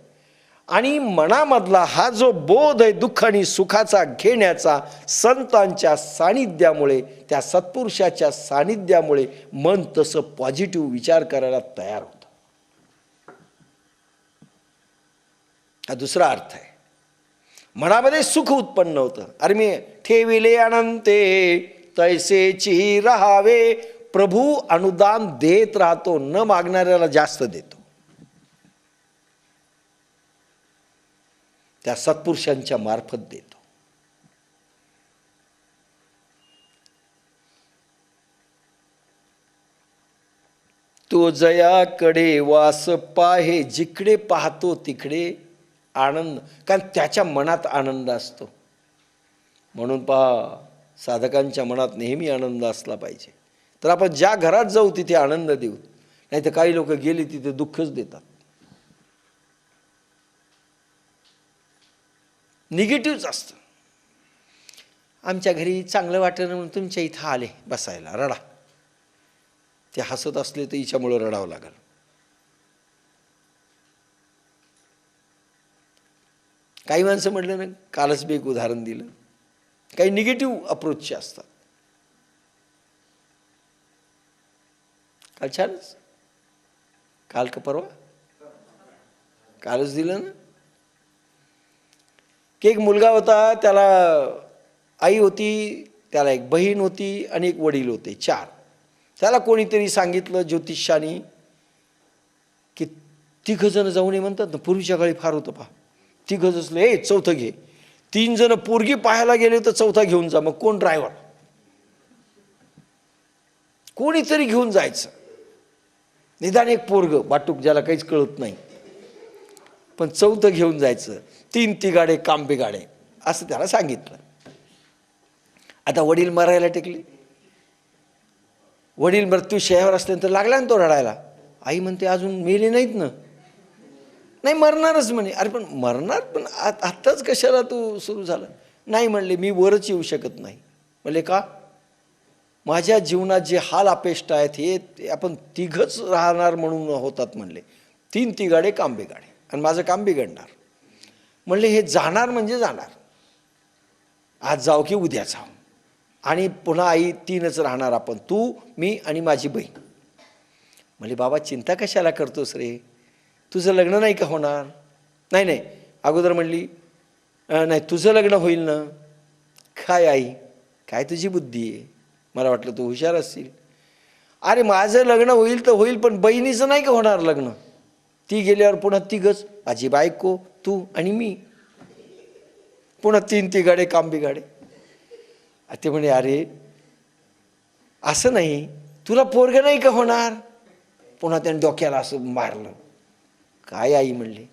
आणि मनामधला हा जो बोध आहे दुःख आणि सुखाचा घेण्याचा, संतांच्या सानिध्यामुळे, त्या सत्पुरुषाच्या सानिध्यामुळे मन तसं पॉझिटिव्ह विचार करायला तयार होतं. हा दुसरा अर्थ आहे. मनामध्ये सुख उत्पन्न होतं. अरे मी ठेविले अनंते तैसेची राहावे, प्रभू अनुदान देत राहतो, न मागणाऱ्याला जास्त देतो. त्या सत्पुरुषांच्या मार्फत देतो. तो जयाकडे वास पाहे, जिकडे पाहतो तिकडे आनंद, कारण त्याच्या मनात आनंद असतो. म्हणून पहा, साधकांच्या मनात नेहमी आनंद असला पाहिजे. तर आपण ज्या घरात जाऊ तिथे आनंद देऊ, नाही तर काही लोक गेले तिथे दुःखच देतात, निगेटिव्हच असतं. आमच्या घरी चांगलं वाटलं म्हणून तुमच्या इथं आले बसायला, रडा. ते हसत असले तर हिच्यामुळं रडावं लागल. काही माणसं म्हटलं ना, कालच मी एक उदाहरण दिलं, काही निगेटिव्ह अप्रोचचे असतात. काल छानच, काल का परवा, कालच दिलं ना, की एक मुलगा होता, त्याला आई होती, त्याला एक बहीण होती आणि एक वडील होते, 4. त्याला कोणीतरी सांगितलं ज्योतिषानी की 3 जण जाऊन ये म्हणतात ना, पूर्वीच्या काळी फार होतं पहा, 3 असले, ए 4थं घे. 3 जण पोरगी पाहायला गेले तर 4था घेऊन जा. मग कोण ड्रायव्हर, कोणीतरी घेऊन जायचं. निदान एक पोरग बाटूक, ज्याला काहीच कळत नाही, पण 4थं घेऊन जायचं. 3 तिगाडे काम बिगाडे असं त्याला सांगितलं. आता वडील मरायला टेकले. वडील मृत्यूशय्यावर असल्यानंतर लागला ना तो रडायला. आई म्हणते अजून मेले नाहीत ना. नाही मरणारच म्हणे. अरे पण मरणार, पण आत्ताच कशाला तू सुरू झालं. नाही म्हणले, मी वरच येऊ शकत नाही. म्हणले का? माझ्या जीवनात जे हाल अपेष्ट आहेत हे आपण 3घच राहणार म्हणून होतात म्हणले. 3 तिगाडे काम बिगाडे आणि माझं काम बिघडणार. म्हणले हे जाणार म्हणजे जाणार, आज जाऊ की उद्या जाऊ, आणि पुन्हा आई 3च राहणार आपण, तू मी आणि माझी बहीण. म्हणले बाबा चिंता कशाला करतोस रे, तुझं लग्न नाही का होणार? नाही नाही, अगोदर म्हणली नाही तुझं लग्न होईल ना. काय आई, काय तुझी बुद्धी आहे, मला वाटलं तू हुशार असशील. अरे माझं लग्न होईल तर होईल, पण बहिणीचं नाही का होणार लग्न? ती गेल्यावर पुन्हा 3घच, माझी बायको, तू आणि मी, पुन्हा 3 तिगाडे काम बिगाडे. ते म्हणे अरे असं नाही, तुला पोरग नाही का होणार? पुन्हा त्याने डोक्याला असं मारलं. काय आई म्हणले.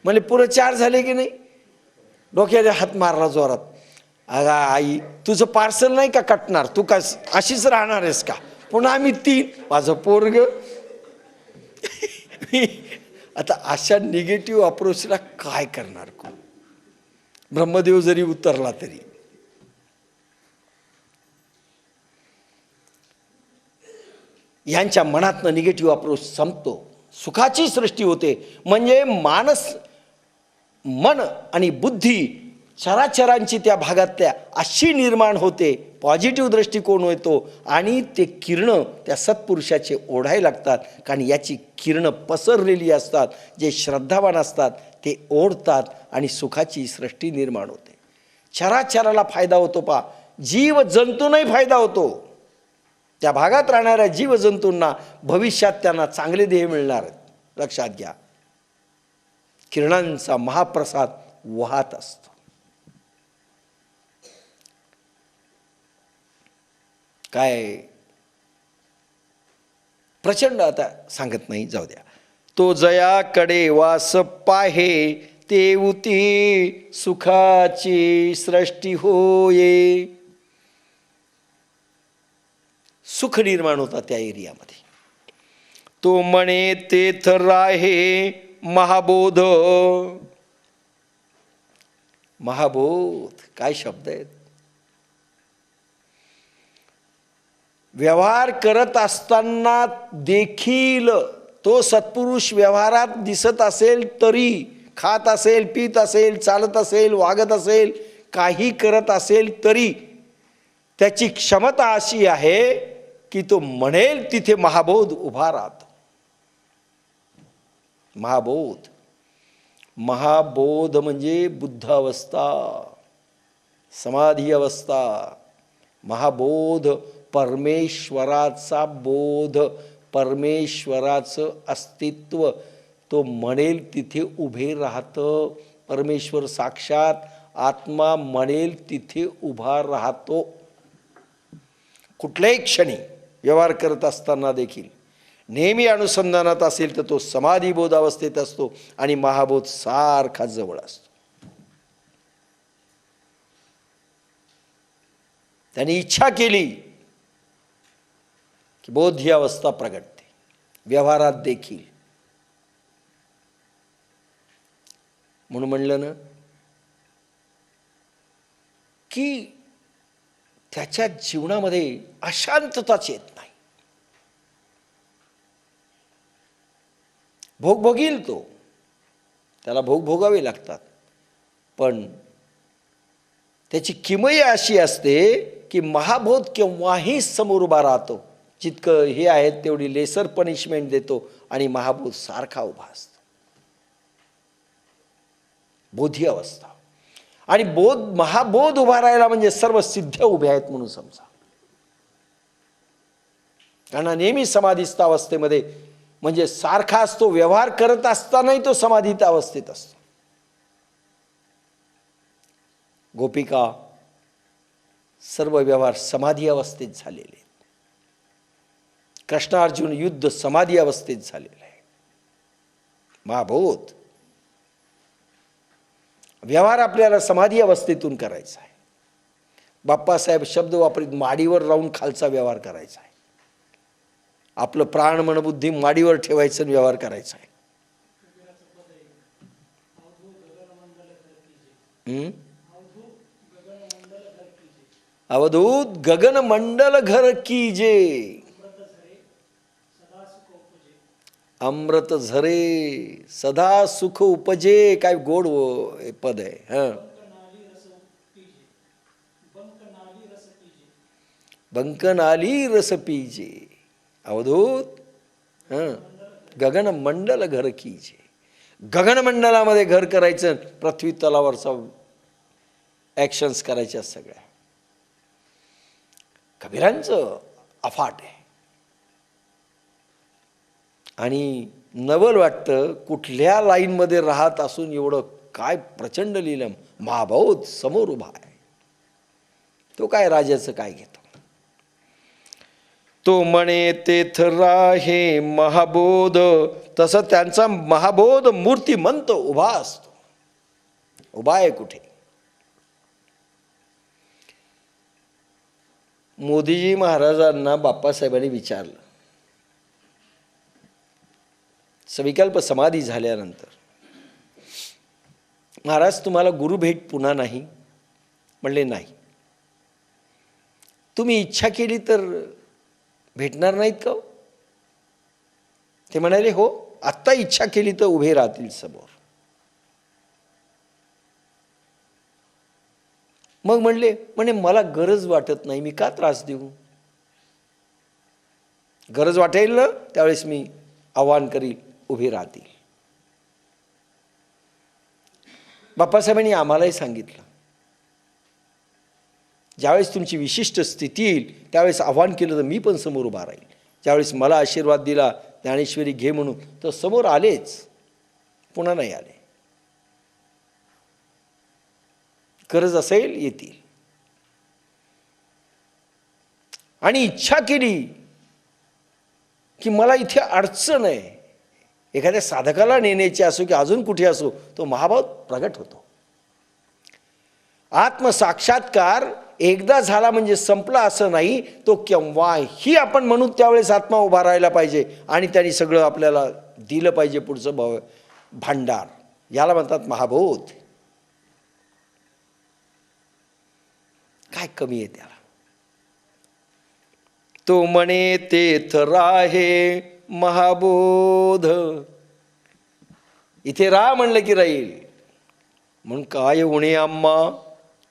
म्हणले पुरं 4 झाले की नाही? डोक्याला हात मारला जोरात. अगं आई तुझं पार्सल नाही का कटणार, तू का अशीच राहणार आहेस का? पुन्हा आम्ही 3, माझं पोरग. आता अशा निगेटिव्ह अप्रोचला काय करणार कोण? ब्रह्मदेव जरी उतरला तरी. यांच्या मनातनं निगेटिव्ह अप्रोच संपतो, सुखाची सृष्टी होते. म्हणजे मन आणि बुद्धी चराचरांची त्या भागातल्या अशी निर्माण होते, पॉझिटिव्ह दृष्टिकोन येतो आणि ते किरणं त्या सत्पुरुषाचे ओढायला लागतात. कारण याची किरणं पसरलेली असतात, जे श्रद्धावान असतात ते ओढतात आणि सुखाची सृष्टी निर्माण होते. चराचराला फायदा होतो पा, जीव जंतूंनाही फायदा होतो. त्या भागात राहणाऱ्या जीवजंतूंना भविष्यात त्यांना चांगले देह मिळणार. लक्षात घ्या, किरणांचा महाप्रसाद वाहत असतो. काय प्रचंड, आता सांगत नाही, जाऊ द्या. तो जयाकडे वास पाहे, तेऊती सुखाची सृष्टी होये. सुख निर्माण होता त्या एरियामध्ये. तो म्हणे तेथ राहे, महाबोध. महाबोध काय शब्द आहेत. व्यवहार करत असताना देखील तो सत्पुरुष व्यवहारात दिसत असेल तरी, खात असेल, पीत असेल, चालत असेल, वागत असेल, काही करत असेल तरी त्याची क्षमता अशी आहे की तो म्हणेल तिथे महाबोध उभा राहतो. महाबोध. महाबोध म्हणजे बुद्ध अवस्था, समाधी अवस्था. महाबोध परमेश्वराचा बोध, परमेश्वराचं अस्तित्व तो म्हणेल तिथे उभे राहतं. परमेश्वर साक्षात आत्मा म्हणेल तिथे उभा राहतो. कुठल्याही क्षणी व्यवहार करत असताना देखील नेहमी अनुसंधानात असेल तर तो समाधीबोध अवस्थेत असतो आणि महाबोध सारखा जवळ असतो. त्याने इच्छा केली की बोध ही अवस्था प्रगटते व्यवहारात देखील. म्हणून म्हणलं ना की त्याच्या जीवनामध्ये अशांतताच येत नाही. भोग भोगील तो, त्याला भोग भोगावे लागतात, पण त्याची किमया अशी असते की महाबोध केव्हाही समोर उभा राहतो. जितकं हे आहे तेवढी लेसर पनिशमेंट देतो आणि महाबोध सारखा उभा असतो. बोधी अवस्था. आणि बोध महाबोध उभा राहिला म्हणजे सर्व सिद्ध उभे आहेत म्हणून समजा. कारण नेहमी समाधीस्थ अवस्थेमध्ये म्हणजे सारखा असतो. व्यवहार करत असतानाही तो समाधीत अवस्थेत असतो. गोपिका सर्व व्यवहार समाधी अवस्थेत झालेले. कृष्णार्जुन युद्ध समाधी अवस्थेत झालेलं आहे. महाबोध व्यवहार आपल्याला समाधी अवस्थेतून करायचा आहे. बाप्पासाहेब शब्द वापरीत माडीवर राहून खालचा व्यवहार करायचा आहे. आपलं प्राण मन बुद्धी माडीवर ठेवायचं आणि व्यवहार करायचा आहे. अवधूत गगन मंडल घर कीजे, अमृत झरे सदा सुख उपजे. काय गोड पद आहे. हां, बंकनाली रस पीजे. अवधूत हां, गगन मंडल घर कीजे. गगनमंडलामध्ये घर करायचं, पृथ्वी तलावरचा ॲक्शन्स करायच्या सगळ्या. कबीरांचं अफाट आहे. आणि नवल वाटतं कुठल्या लाईनमध्ये राहत असून एवढं काय प्रचंड लिहिलं. महाबोध समोर उभा आहे. तो काय राजाचं काय घेतो. तो म्हणे तेथ राहे महाबोध. तसं त्यांचा महाबोध मूर्तिमंत उभा असतो. उभा आहे कुठे. मोदीजी महाराजांना बाप्पासाहेबांनी विचारलं, सविकल्प समाधी झाल्यानंतर, महाराज तुम्हाला गुरुभेट पुन्हा नाही? म्हणले नाही. तुम्ही इच्छा केली तर भेटणार नाहीत का? ते म्हणाले हो, आत्ता इच्छा केली तर उभे राहतील समोर. मग म्हणे मला गरज वाटत नाही, मी का त्रास देऊ? गरज वाटेल ना त्यावेळेस मी आवाहन करील, उभे राहतील. बाप्पासाहेबांनी आम्हालाही सांगितलं, ज्यावेळेस तुमची विशिष्ट स्थिती येईल त्यावेळेस आव्हान केलं तर मी पण समोर उभा राहील. ज्यावेळेस मला आशीर्वाद दिला ज्ञानेश्वरी घे म्हणून, तर समोर आलेच, पुन्हा नाही आले. गरज असेल येतील. आणि इच्छा केली की मला इथे अडचण आहे, एखाद्या साधकाला नेण्याची असो की अजून कुठे असो, तो महाभाव प्रगट होतो. आत्मसाक्षात्कार एकदा झाला म्हणजे संपला असं नाही. तो केव्हाही आपण म्हणू त्यावेळेस आत्मा उभा राहायला पाहिजे आणि त्यांनी सगळं आपल्याला दिलं पाहिजे पुढचं भांडार, याला म्हणतात महाबोध. काय कमी आहे त्याला? तो म्हणे तेथ राहे महाबोध. इथे राह म्हणलं की राहील. म्हणून काय उणे आम्हा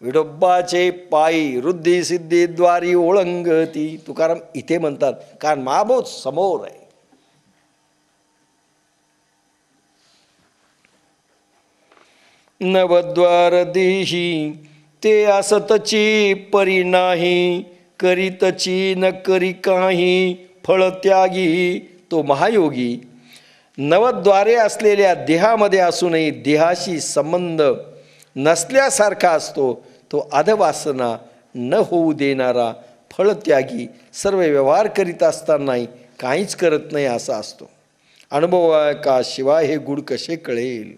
विडोबाचे पायी रुद्धी सिद्धी द्वारी ओळंगती. तुकाराम इथे म्हणतात, कारण महाबोध समोर आहे. नवद्वार देही ते असतची परी नाही, करीतची न करी काही फळ त्यागी तो महायोगी. नवद्वारे असलेल्या देहामध्ये असूनही देहाशी संबंध नसल्यासारखा असतो तो अधवासना न होऊ देणारा फळत्यागी. सर्व व्यवहार करीत असतानाही काहीच करत नाही असा असतो. अनुभवा शिवाय हे गुण कसे कळेल.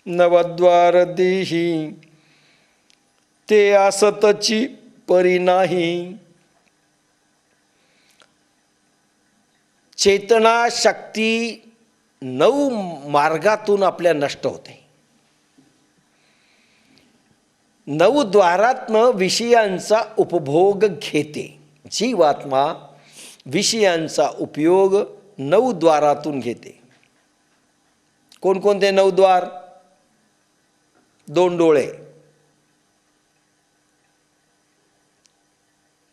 नवद्वार देही ते असतची परी नाही. चेतना शक्ती 9 मार्गातून आपल्या नष्ट होते. 9 द्वारातनं विषयांचा उपभोग घेते. जीवात्मा विषयांचा उपयोग 9 द्वारातून घेते. कोणकोणते 9 द्वार? 2 डोळे,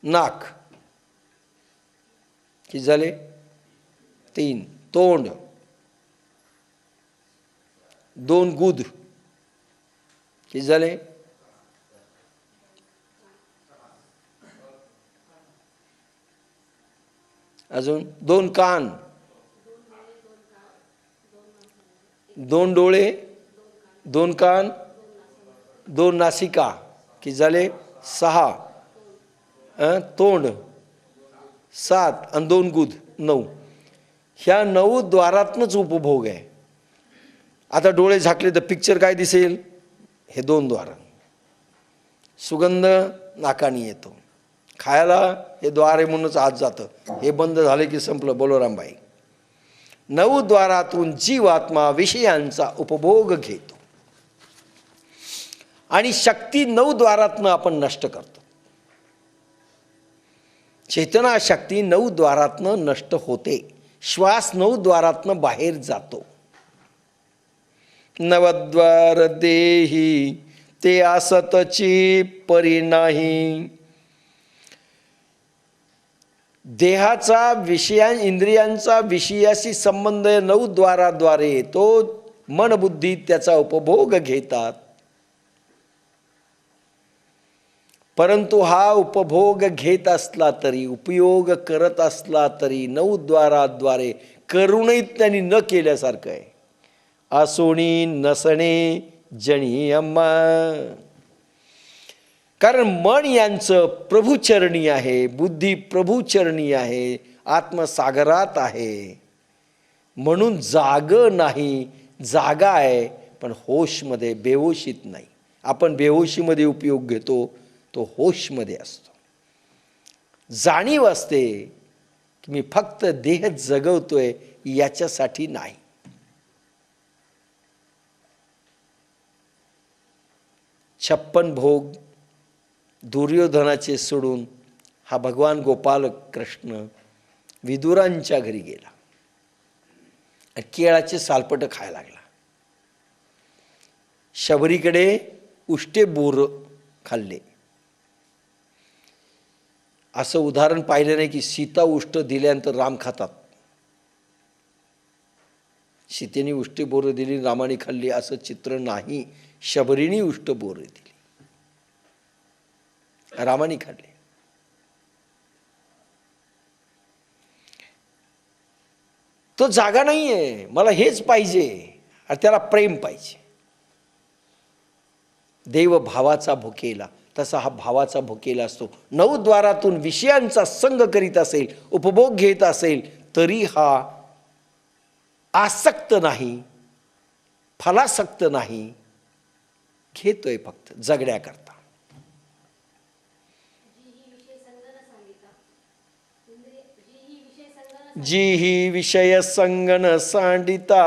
नाक, किती झाले? 3. तोंड, 2 गुद, किती झाले? अजून 2 कान, 2 डोळे, 2 कान, 2 नासिका, किती झाले? 6. तोंड 7 आणि 2 गुद 9. ह्या 9 द्वारातनंच उपभोग आहे. आता डोळे झाकले तर पिक्चर काय दिसेल? हे 2 द्वार. सुगंध नाकानी येतो. खायला हे द्वार आहे म्हणूनच आत जातं. हे बंद झाले की संपलं. बलरामबाई. 9 द्वारातून जीवात्मा विषयांचा उपभोग घेतो आणि शक्ती 9 द्वारातनं आपण नष्ट करतो. चेतना शक्ती 9 द्वारातनं नष्ट होते. श्वास 9 द्वारातनं बाहेर जातो. नवद्वार देही ते असतची परी नाही. देहाचा इंद्रियांचा विषयाशी संबंध 9 द्वाराद्वारे येतो. मन बुद्धी त्याचा उपभोग घेतात. परंतु हा उपभोग घेत असला तरी, उपयोग करत असला तरी 9 द्वाराद्वारे करूनही त्यांनी न केल्यासारखं आहे. असोणी नसणे जणी अम्मा. कारण मन यांचं प्रभुचरणी आहे, बुद्धी प्रभुचरणी आहे, आत्मसागरात आहे. म्हणून जाग नाही, जागा आहे पण होशमध्ये, बेहोशीत नाही. आपण बेहोशीमध्ये उपयोग घेतो, तो होशमध्ये असतो. जाणीव असते की मी फक्त देह जगवतोय याच्यासाठी नाही. छप्पन भोग दुर्योधनाचे सोडून हा भगवान गोपाल कृष्ण विदुरांच्या घरी गेला आणि केळाचे सालपट खायला लागला. शबरीकडे उष्टे बोर खाल्ले. असं उदाहरण पाहिलं नाही की सीता उष्ट दिल्यानंतर राम खातात. सीतेने उष्टे बोरं दिली, रामाने खाल्ली असं चित्र नाही. शबरीने उष्ट बोरं दिली, रामाने खाल्ले. तो जागा नाहीये, मला हेच पाहिजे आणि त्याला प्रेम पाहिजे. देव भावाचा भुकेला, तसा हा भावाचा भुकेला असतो. 9 द्वारातून विषयांचा संग करीत असेल, उपभोग घेत असेल तरी हा आसक्त नाही, फलासक्त नाही, घेतोय फक्त जगण्याकरता. जी ही विषय संगन सांडिता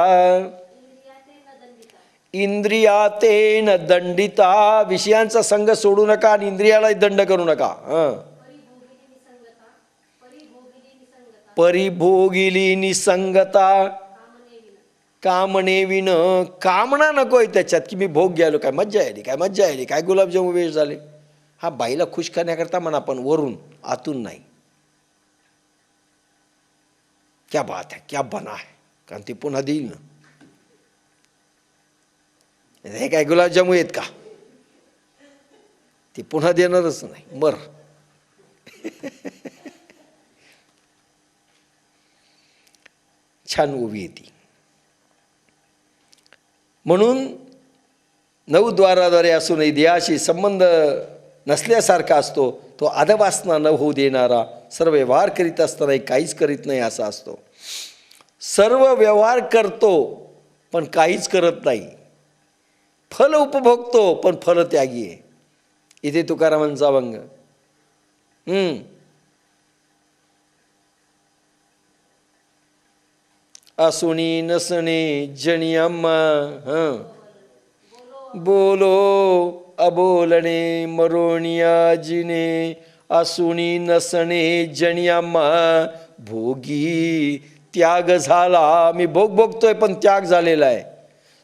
इंद्रियातेन दंडिता, विषयांचा संग सोडू नका आणि इंद्रियाला दंड करू नका. परिभोगिली निसंगता, कामने विन, कामना नकोय त्याच्यात की मी भोग घ्यायलो, काय मज्जा आली, काय मज्जा आली, काय गुलाबजामुन वेळ झाले. हा बाईला खुश करण्याकरता म्हणा, पण वरून आतून नाही. क्या बात है, क्या बना है, कारण ती पुन्हा देईल ना. हे काय गुलाबजामुन आहेत का, ती पुन्हा देणारच नाही, मर. छान उभी येते. म्हणून नवद्वाराद्वारे असूनही देहाशी संबंध नसल्यासारखा असतो तो अधवासना न होऊ देणारा, सर्व व्यवहार करीत असतानाही काहीच करीत नाही असा असतो. सर्व व्यवहार करतो पण काहीच करत नाही, फल उपभोगतो पण फलत्यागी आहे. इथे तुकारामांचा अभंग. असुनी नसणे जणी आम्हा, बोलो अबोलणे मरोनिया जिने. असुनी नसणे जणी आम्हा, भोगी त्याग झाला. मी भोग भोगतोय पण त्याग झालेला आहे.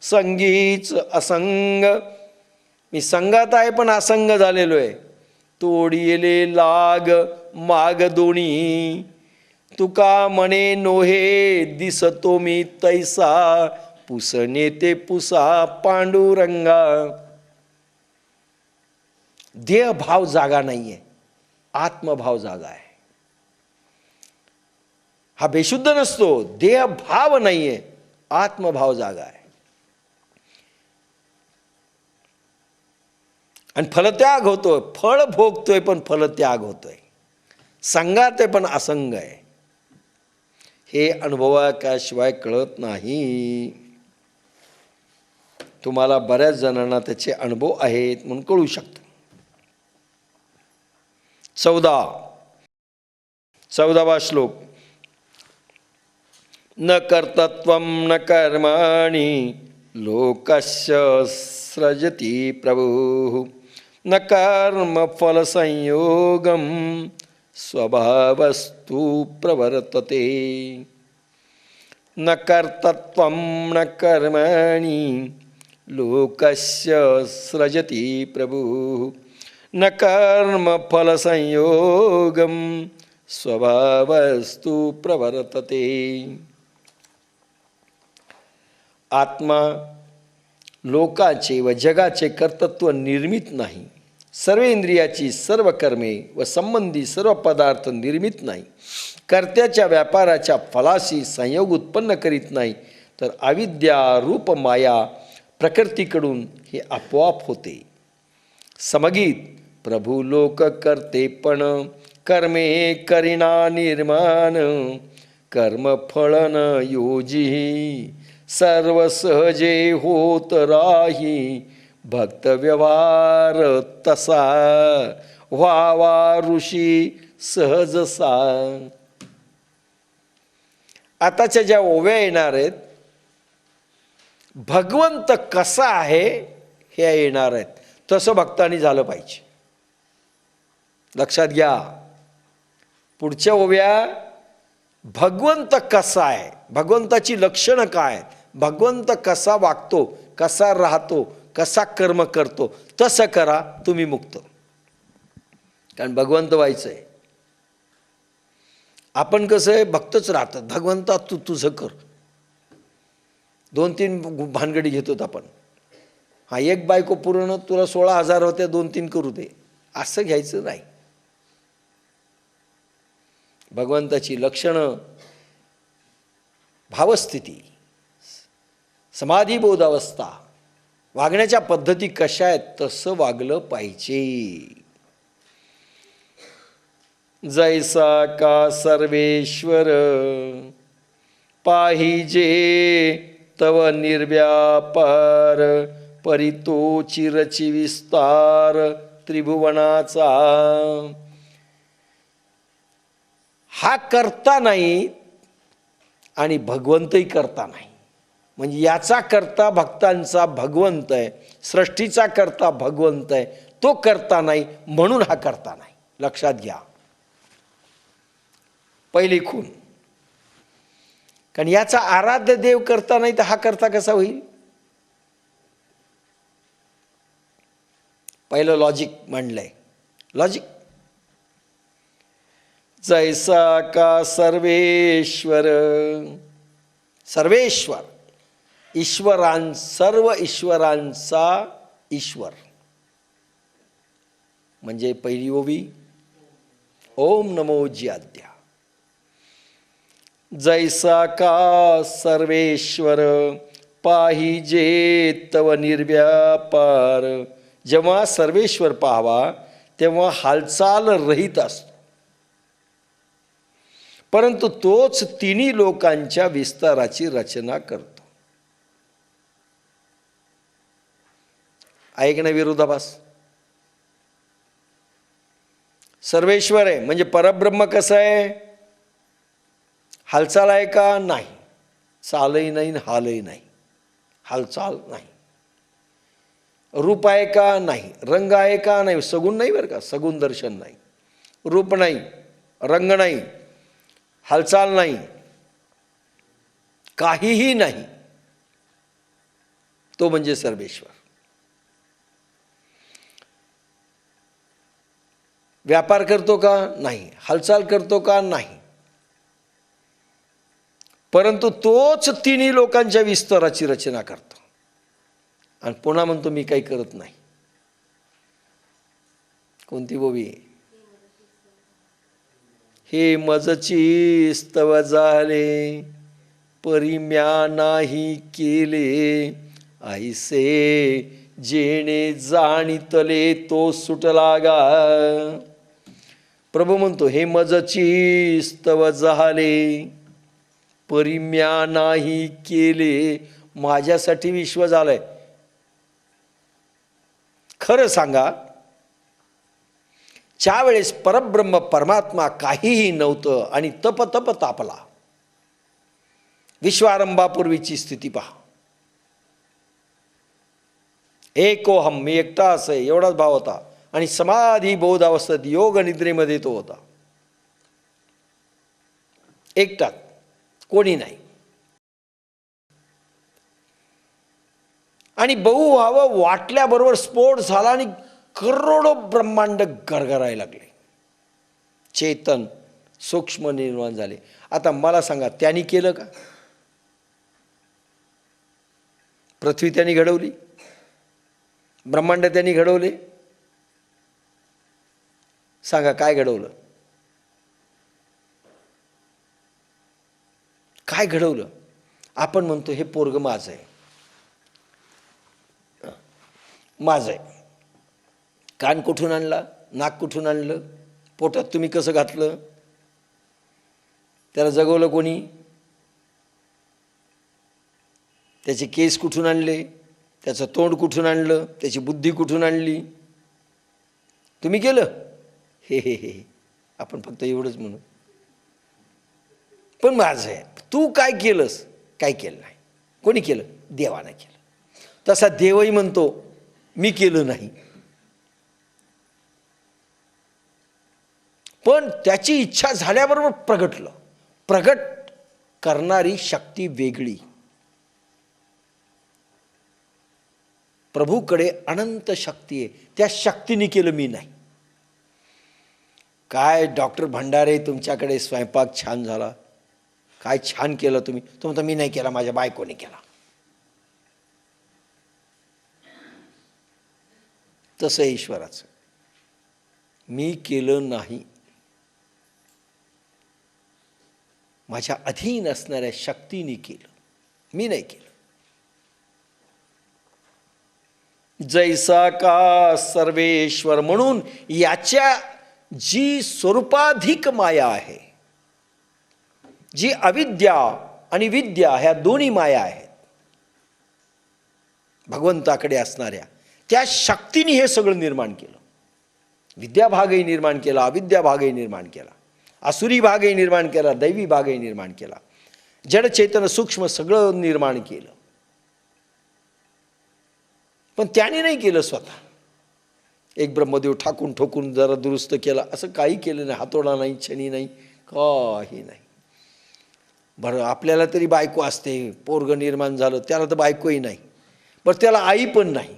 संगीच असंग, मी संगात आहे पण असंग झालेलो आहे. तोडिले लाग माग दोणी, तुका म्हणे नोहे दिसतो मी तैसा. पुसणे ते पुसा पांडुरंगा. देहभाव जागा नाहीये, आत्मभाव जागा आहे. हा बेशुद्ध नसतो, देहभाव नाहीये, आत्मभाव जागा आहे. आणि फलत्याग होतोय, फळ भोगतोय पण फलत्याग होतोय. संगात आहे पण असंग आहे. हे अनुभवाशिवाय कळत नाही. तुम्हाला बऱ्याच जणांना त्याचे अनुभव आहेत म्हणून कळू शकतं. 14वा श्लोक. न कर्तृत्वं न कर्माणि लोकस्य सृजति प्रभुः. न कर्म फल संयोगम स्वभावस्तु प्रवर्तते. न कर्तृत्वं न कर्माणि लोकस्य सृजति प्रभुः. न कर्म फल संयोगम स्वभावस्तु प्रवर्तते. आत्मा लोकाचे व जगाचे कर्तृत्व निर्मित नाही. सर्व इंद्रियाची सर्व कर्मे व संबंधी सर्व पदार्थ निर्मित नाही. कर्त्याच्या व्यापाराच्या फलाशी संयोग उत्पन्न करीत नाही, तर अविद्या रूप माया प्रकृतीकडून हे आपोआप होते. समगीत. प्रभू लोक करते पण कर्मे करिना निर्माण. कर्म फळन योजी सर्व सहजे होत राही. भक्त व्यवहार तसा व्हावा ऋषी सहजसा. आताच्या ज्या ओव्या येणार आहेत, भगवंत कसा आहे हे येणार आहेत, तसं भक्तांनी झालं पाहिजे. लक्षात घ्या. पुढच्या ओव्या भगवंत कसा आहे, भगवंताची लक्षणं काय आहेत, भगवंत कसा वागतो, कसा राहतो, कसा कर्म करतो, तसं करा तुम्ही मुक्त. कारण भगवंत व्हायचं आहे. आपण कसं आहे, भक्तच राहतात. भगवंता तू तुझं कर. 2-3 भानगडी घेतो आपण. हा एक बायको पूर्ण, तुला 16,000 होते, 2-3 करू दे, असं घ्यायचं नाही. भगवंताची लक्षणं, भावस्थिती, समाधिबोध अवस्था, वागण्याच्या पद्धती कशा आहेत तसं वागलं पाहिजे. जैसा का सर्वेश्वर पाहिजे तव निर्व्यापार. परितो चिरची विस्तार त्रिभुवनाचा. हा करता नाही आणि भगवंतही करता नाही. म्हणजे याचा करता भक्तांचा भगवंत आहे, सृष्टीचा करता भगवंत आहे, तो करता नाही म्हणून हा करता नाही. लक्षात घ्या पहिली खूण. कारण याचा आराध्य देव करता नाही तर हा करता कसा होईल? पहिलं लॉजिक मांडलंय. लॉजिक, जैसा का सर्वेश्वर, सर्वेश्वर सर्व ईश्वरांचा ईश्वर म्हणजे पहिली ओवी ओम नमो ज्याद्या. जैसा का सर्वेश्वर पाहिजे तव निर्व्यापार. जेव्हा सर्वेश्वर पाहावा तेव्हा हालचाल रहित असतो, परंतु तोच तिन्ही लोकांच्या विस्ताराची रचना करतो. ऐक ना विरोधाभास. सर्वेश्वर आहे म्हणजे परब्रह्म कसं आहे? हालचाल आहे का? नाही. चालही नाही हालही नाही, हालचाल नाही. रूप आहे का? नाही. रंग आहे का? नाही. सगुण नाही बरं का, सगुण दर्शन नाही. रूप नाही, रंग नाही, हालचाल नाही, काहीही नाही. तो म्हणजे सर्वेश्वर. व्यापार करतो का? नाही. हालचाल करतो का? नाही. परंतु तोच तिन्ही लोकांच्या विस्ताराची रचना करतो. आणि पुन्हा म्हणतो मी काही करत नाही. कोणती ओवी? हे मजची स्तव झाले परी म्या नाही केले, ऐसे जेणे जाणितले तो सुटला गा. प्रभू म्हणतो हे मजची स्तव झाले परी म्या नाही केले. माझ्यासाठी विश्व झालंय. खरं सांगा, ज्यावेळेस परब्रह्म परमात्मा काहीही नव्हतं आणि तप तप तापला, विश्वारंभापूर्वीची स्थिती पहा. एकोहम, मी एकटा असं आहे एवढाच भाव होता. आणि समाधी बोध अवस्थेत योग निद्रेमध्ये तो होता. एकटाच, कोणी नाही. आणि बहु व्हावं वाटल्याबरोबर स्फोट झाला आणि करोडो ब्रह्मांड गरगरायला लागले. चेतन सूक्ष्म निर्माण झाले. आता मला सांगा, त्यांनी केलं का? पृथ्वी त्यांनी घडवली, ब्रह्मांड त्यांनी घडवले. सांगा काय घडवलं? काय घडवलं? आपण म्हणतो हे पोरग माझं आहे, माझं आहे. कान कुठून आणला? नाक कुठून आणलं? पोटात तुम्ही कसं घातलं? त्याला जगवलं कोणी? त्याचे केस कुठून आणले? त्याचं तोंड कुठून आणलं? त्याची बुद्धी कुठून आणली? तुम्ही केलं? हे हे हे आपण फक्त एवढंच म्हणू. पण माझं आहे. तू काय केलंस? काय केलं नाही. कोणी केलं? देवानं केलं. तसा देवही म्हणतो मी केलं नाही. पण त्याची इच्छा झाल्याबरोबर प्रगटलं. प्रगट करणारी शक्ती वेगळी. प्रभूकडे अनंत शक्ती आहे. त्या शक्तीने केलं, मी नाही. काय डॉक्टर भंडारे तुमच्याकडे स्वयंपाक छान झाला, काय छान केलं तुम्ही. तो म्हणतो मी नाही केला, माझ्या बायकोने केला. तसं ईश्वराचं, मी केलं नाही. माझ्या अधीन असणाऱ्या शक्तीने केलं, मी नाही केलं. जैसा का सर्वेश्वर. म्हणून याच्या जी स्वरूपाधिक माया आहे, जी अविद्या आणि विद्या ह्या दोन्ही माया आहेत भगवंताकडे असणाऱ्या, त्या शक्तीने हे सगळं निर्माण केलं. विद्या भागही निर्माण केला, अविद्या भागही निर्माण केला, आसुरी भागही निर्माण केला, दैवी भागही निर्माण केला, जड चैतन्य सूक्ष्म सगळं निर्माण केलं. पण त्याने नाही केलं स्वतः. एक ब्रह्मदेव ठाकून ठोकून जरा दुरुस्त केला असं काही केलं नाही. हातोडा नाही, छनी नाही, काही नाही. बरं आपल्याला तरी बायको असते, पोरग निर्माण झालं, त्याला तर बायकोही नाही, बरं त्याला आई पण नाही.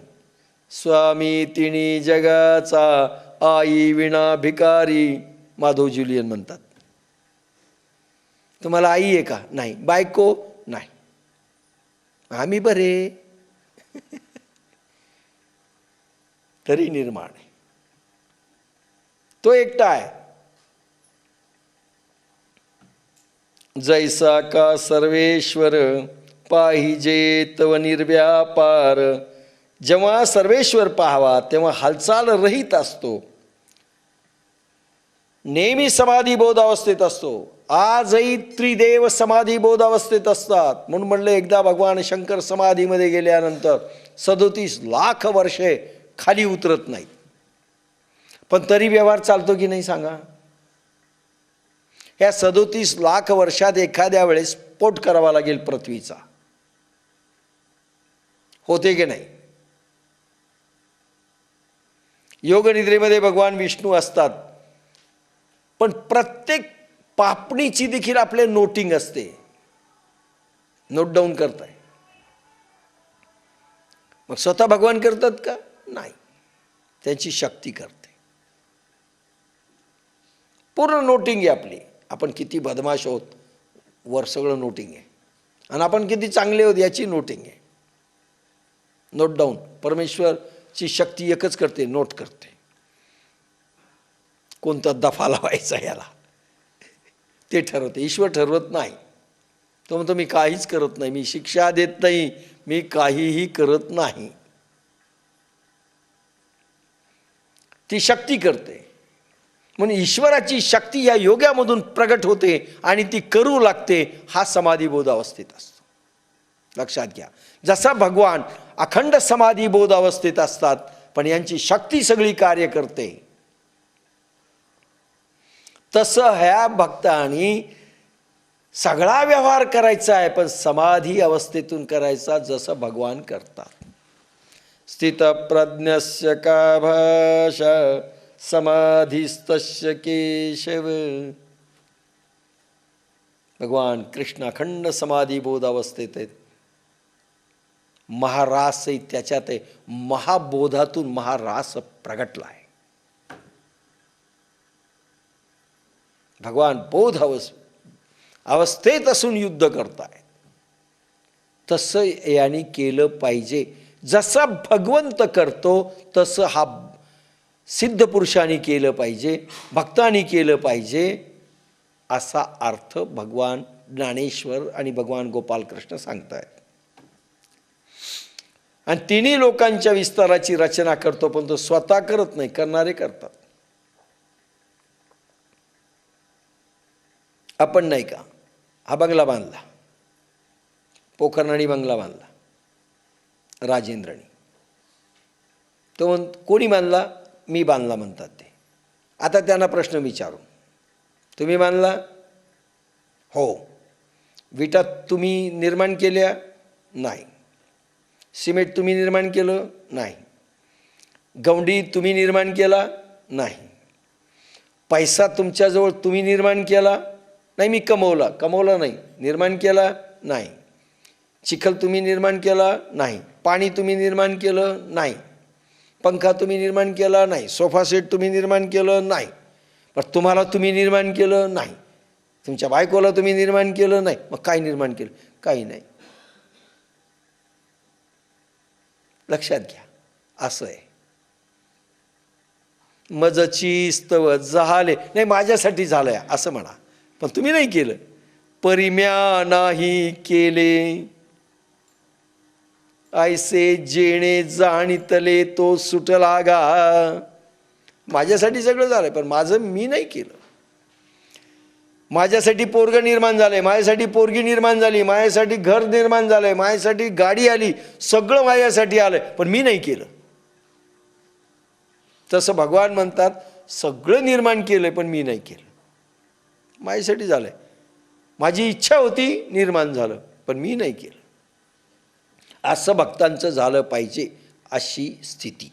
स्वामी तिणी जगाचा आई विना भिकारी, माधव ज्युलियन म्हणतात. तुम्हाला आई आहे का? नाही. बायको? नाही. आम्ही बरे. तरी निर्माण आहे. तो एकटा आहे. जैसा का सर्वेश्वर पाहिजे तव निर्व्यापार. जेव्हा सर्वेश्वर पाहावा तेव्हा हालचाल रहित असतो, नेहमी समाधीबोध अवस्थेत असतो. आजही त्रिदेव समाधीबोध अवस्थेत असतात. म्हणून म्हणलं एकदा भगवान शंकर समाधीमध्ये गेल्यानंतर 37 लाख वर्षे खाली उतरत नाहीत. पण तरी व्यवहार चालतो की नाही सांगा? ह्या 37 लाख वर्षात एखाद्या वेळेस स्फोट करावा लागेल पृथ्वीचा, होते की नाही? योगनिद्रेमध्ये भगवान विष्णू असतात, पण प्रत्येक पापणीची देखील आपले नोटिंग असते, नोट डाऊन करताय. मग स्वतः भगवान करतात का? नाही, त्यांची शक्ती करते. पूर्ण नोटिंग आहे आपली. आपण किती बदमाश आहोत वर सगळं नोटिंग आहे, आणि आपण किती चांगले आहोत याची नोटिंग आहे. Note down. परमेश्वरची शक्ती एकच करते, नोट करते. कोणता दफा लावायचा याला ते ठरवते, ईश्वर ठरवत नाही. तो म्हणतो मी काहीच करत नाही, मी शिक्षा देत नाही, मी काहीही करत नाही. ती शक्ती करते. म्हणून ईश्वराची शक्ती या योगामधून प्रगट होते आणि ती करू लागते. हा समाधीबोध अवस्थेत असतो. लक्षात घ्या. जसा भगवान अखंड समाधीबोध अवस्थेत असतात, पण यांची शक्ती सगळी कार्य करते, तसं ह्या भक्तांनी सगळा व्यवहार करायचा आहे, पण समाधी अवस्थेतून करायचा, जसं भगवान करतात. स्थितप्रज्ञस्य का भाषा समाधिस्तस्य केशव. भगवान कृष्ण अखंड समाधीबोध अवस्थेत आहेत. महारास त्याच्यात आहे. महाबोधातून महारास प्रगटला आहे. भगवान बोध अवस्थेत असून युद्ध करतायत. तसं यांनी केलं पाहिजे. जसं भगवंत करतो तसं हा सिद्ध पुरुषांनी केलं पाहिजे, भक्तांनी केलं पाहिजे, असा अर्थ भगवान ज्ञानेश्वर आणि भगवान गोपालकृष्ण सांगतायत. आणि तिन्ही लोकांच्या विस्ताराची रचना करतो, पण तो स्वतः करत नाही, करणारे करतात. आपण नाही का हा बंगला बांधला, पोखरणाने बंगला बांधला राजेंद्रनी. तो कोणी बांधला? मी बांधला म्हणतात ते. आता त्यांना प्रश्न विचारू, तुम्ही बांधला? हो. विटा तुम्ही निर्माण केल्या? नाही. सिमेंट तुम्ही निर्माण केलं? नाही. गवंडी तुम्ही निर्माण केला? नाही. पैसा तुमच्याजवळ तुम्ही निर्माण केला? नाही, मी कमवला. कमवला नाही. निर्माण केला? नाही. चिखल तुम्ही निर्माण केला? नाही. पाणी तुम्ही निर्माण केलं? नाही. पंखा तुम्ही निर्माण केला? नाही. सोफा सेट तुम्ही निर्माण केलं? नाही. पण तुम्हाला तुम्ही निर्माण केलं? नाही. तुमच्या बायकोला तुम्ही निर्माण केलं? नाही. मग काय निर्माण केलं? काही नाही. लक्षात घ्या. असं आहे. मजची स्तव झाले, नाही माझ्यासाठी झालंय असं म्हणा, पण तुम्ही नाही केलं. परिम्या नाही केले, ऐसे जेणे जाणितले तो सुटला गा. माझ्यासाठी सगळं झालंय, पण माझं मी नाही केलं. माझ्यासाठी पोरगं निर्माण झालंय, माझ्यासाठी पोरगी निर्माण झाली, माझ्यासाठी घर निर्माण झालंय, माझ्यासाठी गाडी आली, सगळं माझ्यासाठी आलंय, पण मी नाही केलं. तसं भगवान म्हणतात सगळं निर्माण केलंय, पण मी नाही केलं. माझ्यासाठी झालंय, माझी इच्छा होती, निर्माण झालं, पण मी नाही केलं. असं भक्तांचं झालं पाहिजे, अशी स्थिती.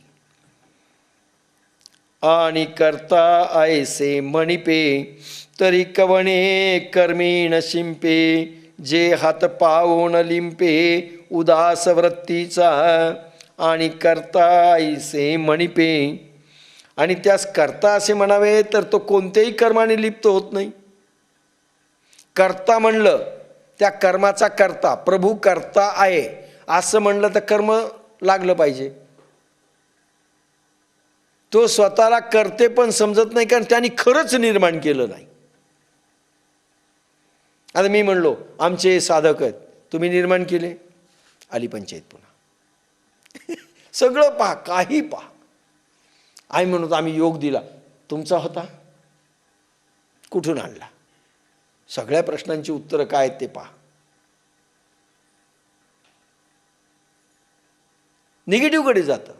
आणि करता ऐसे म्हणिपे तरी कवणे कर्मीण शिंपे, जे हात पावून लिंपे उदास वृत्तीचा. आणि करता ऐसे म्हणिपे, आणि त्यास करता असे म्हणावे तर तो कोणत्याही कर्माने लिप्त होत नाही. कर्ता म्हणलं, त्या कर्माचा कर्ता प्रभू कर्ता आहे असं म्हणलं तर कर्म लागलं पाहिजे. तो स्वतःला करते पण समजत नाही, कारण त्यांनी खरंच निर्माण केलं नाही. आता मी म्हणलो आमचे साधक आहेत, तुम्ही निर्माण केले, आली पंचायत पुन्हा. सगळं पहा, काही पहा. आई म्हणत आम्ही योग दिला, तुमचा होता, कुठून आणला? सगळ्या प्रश्नांची उत्तरं काय आहेत ते पहा. निगेटिव्हकडे जातं.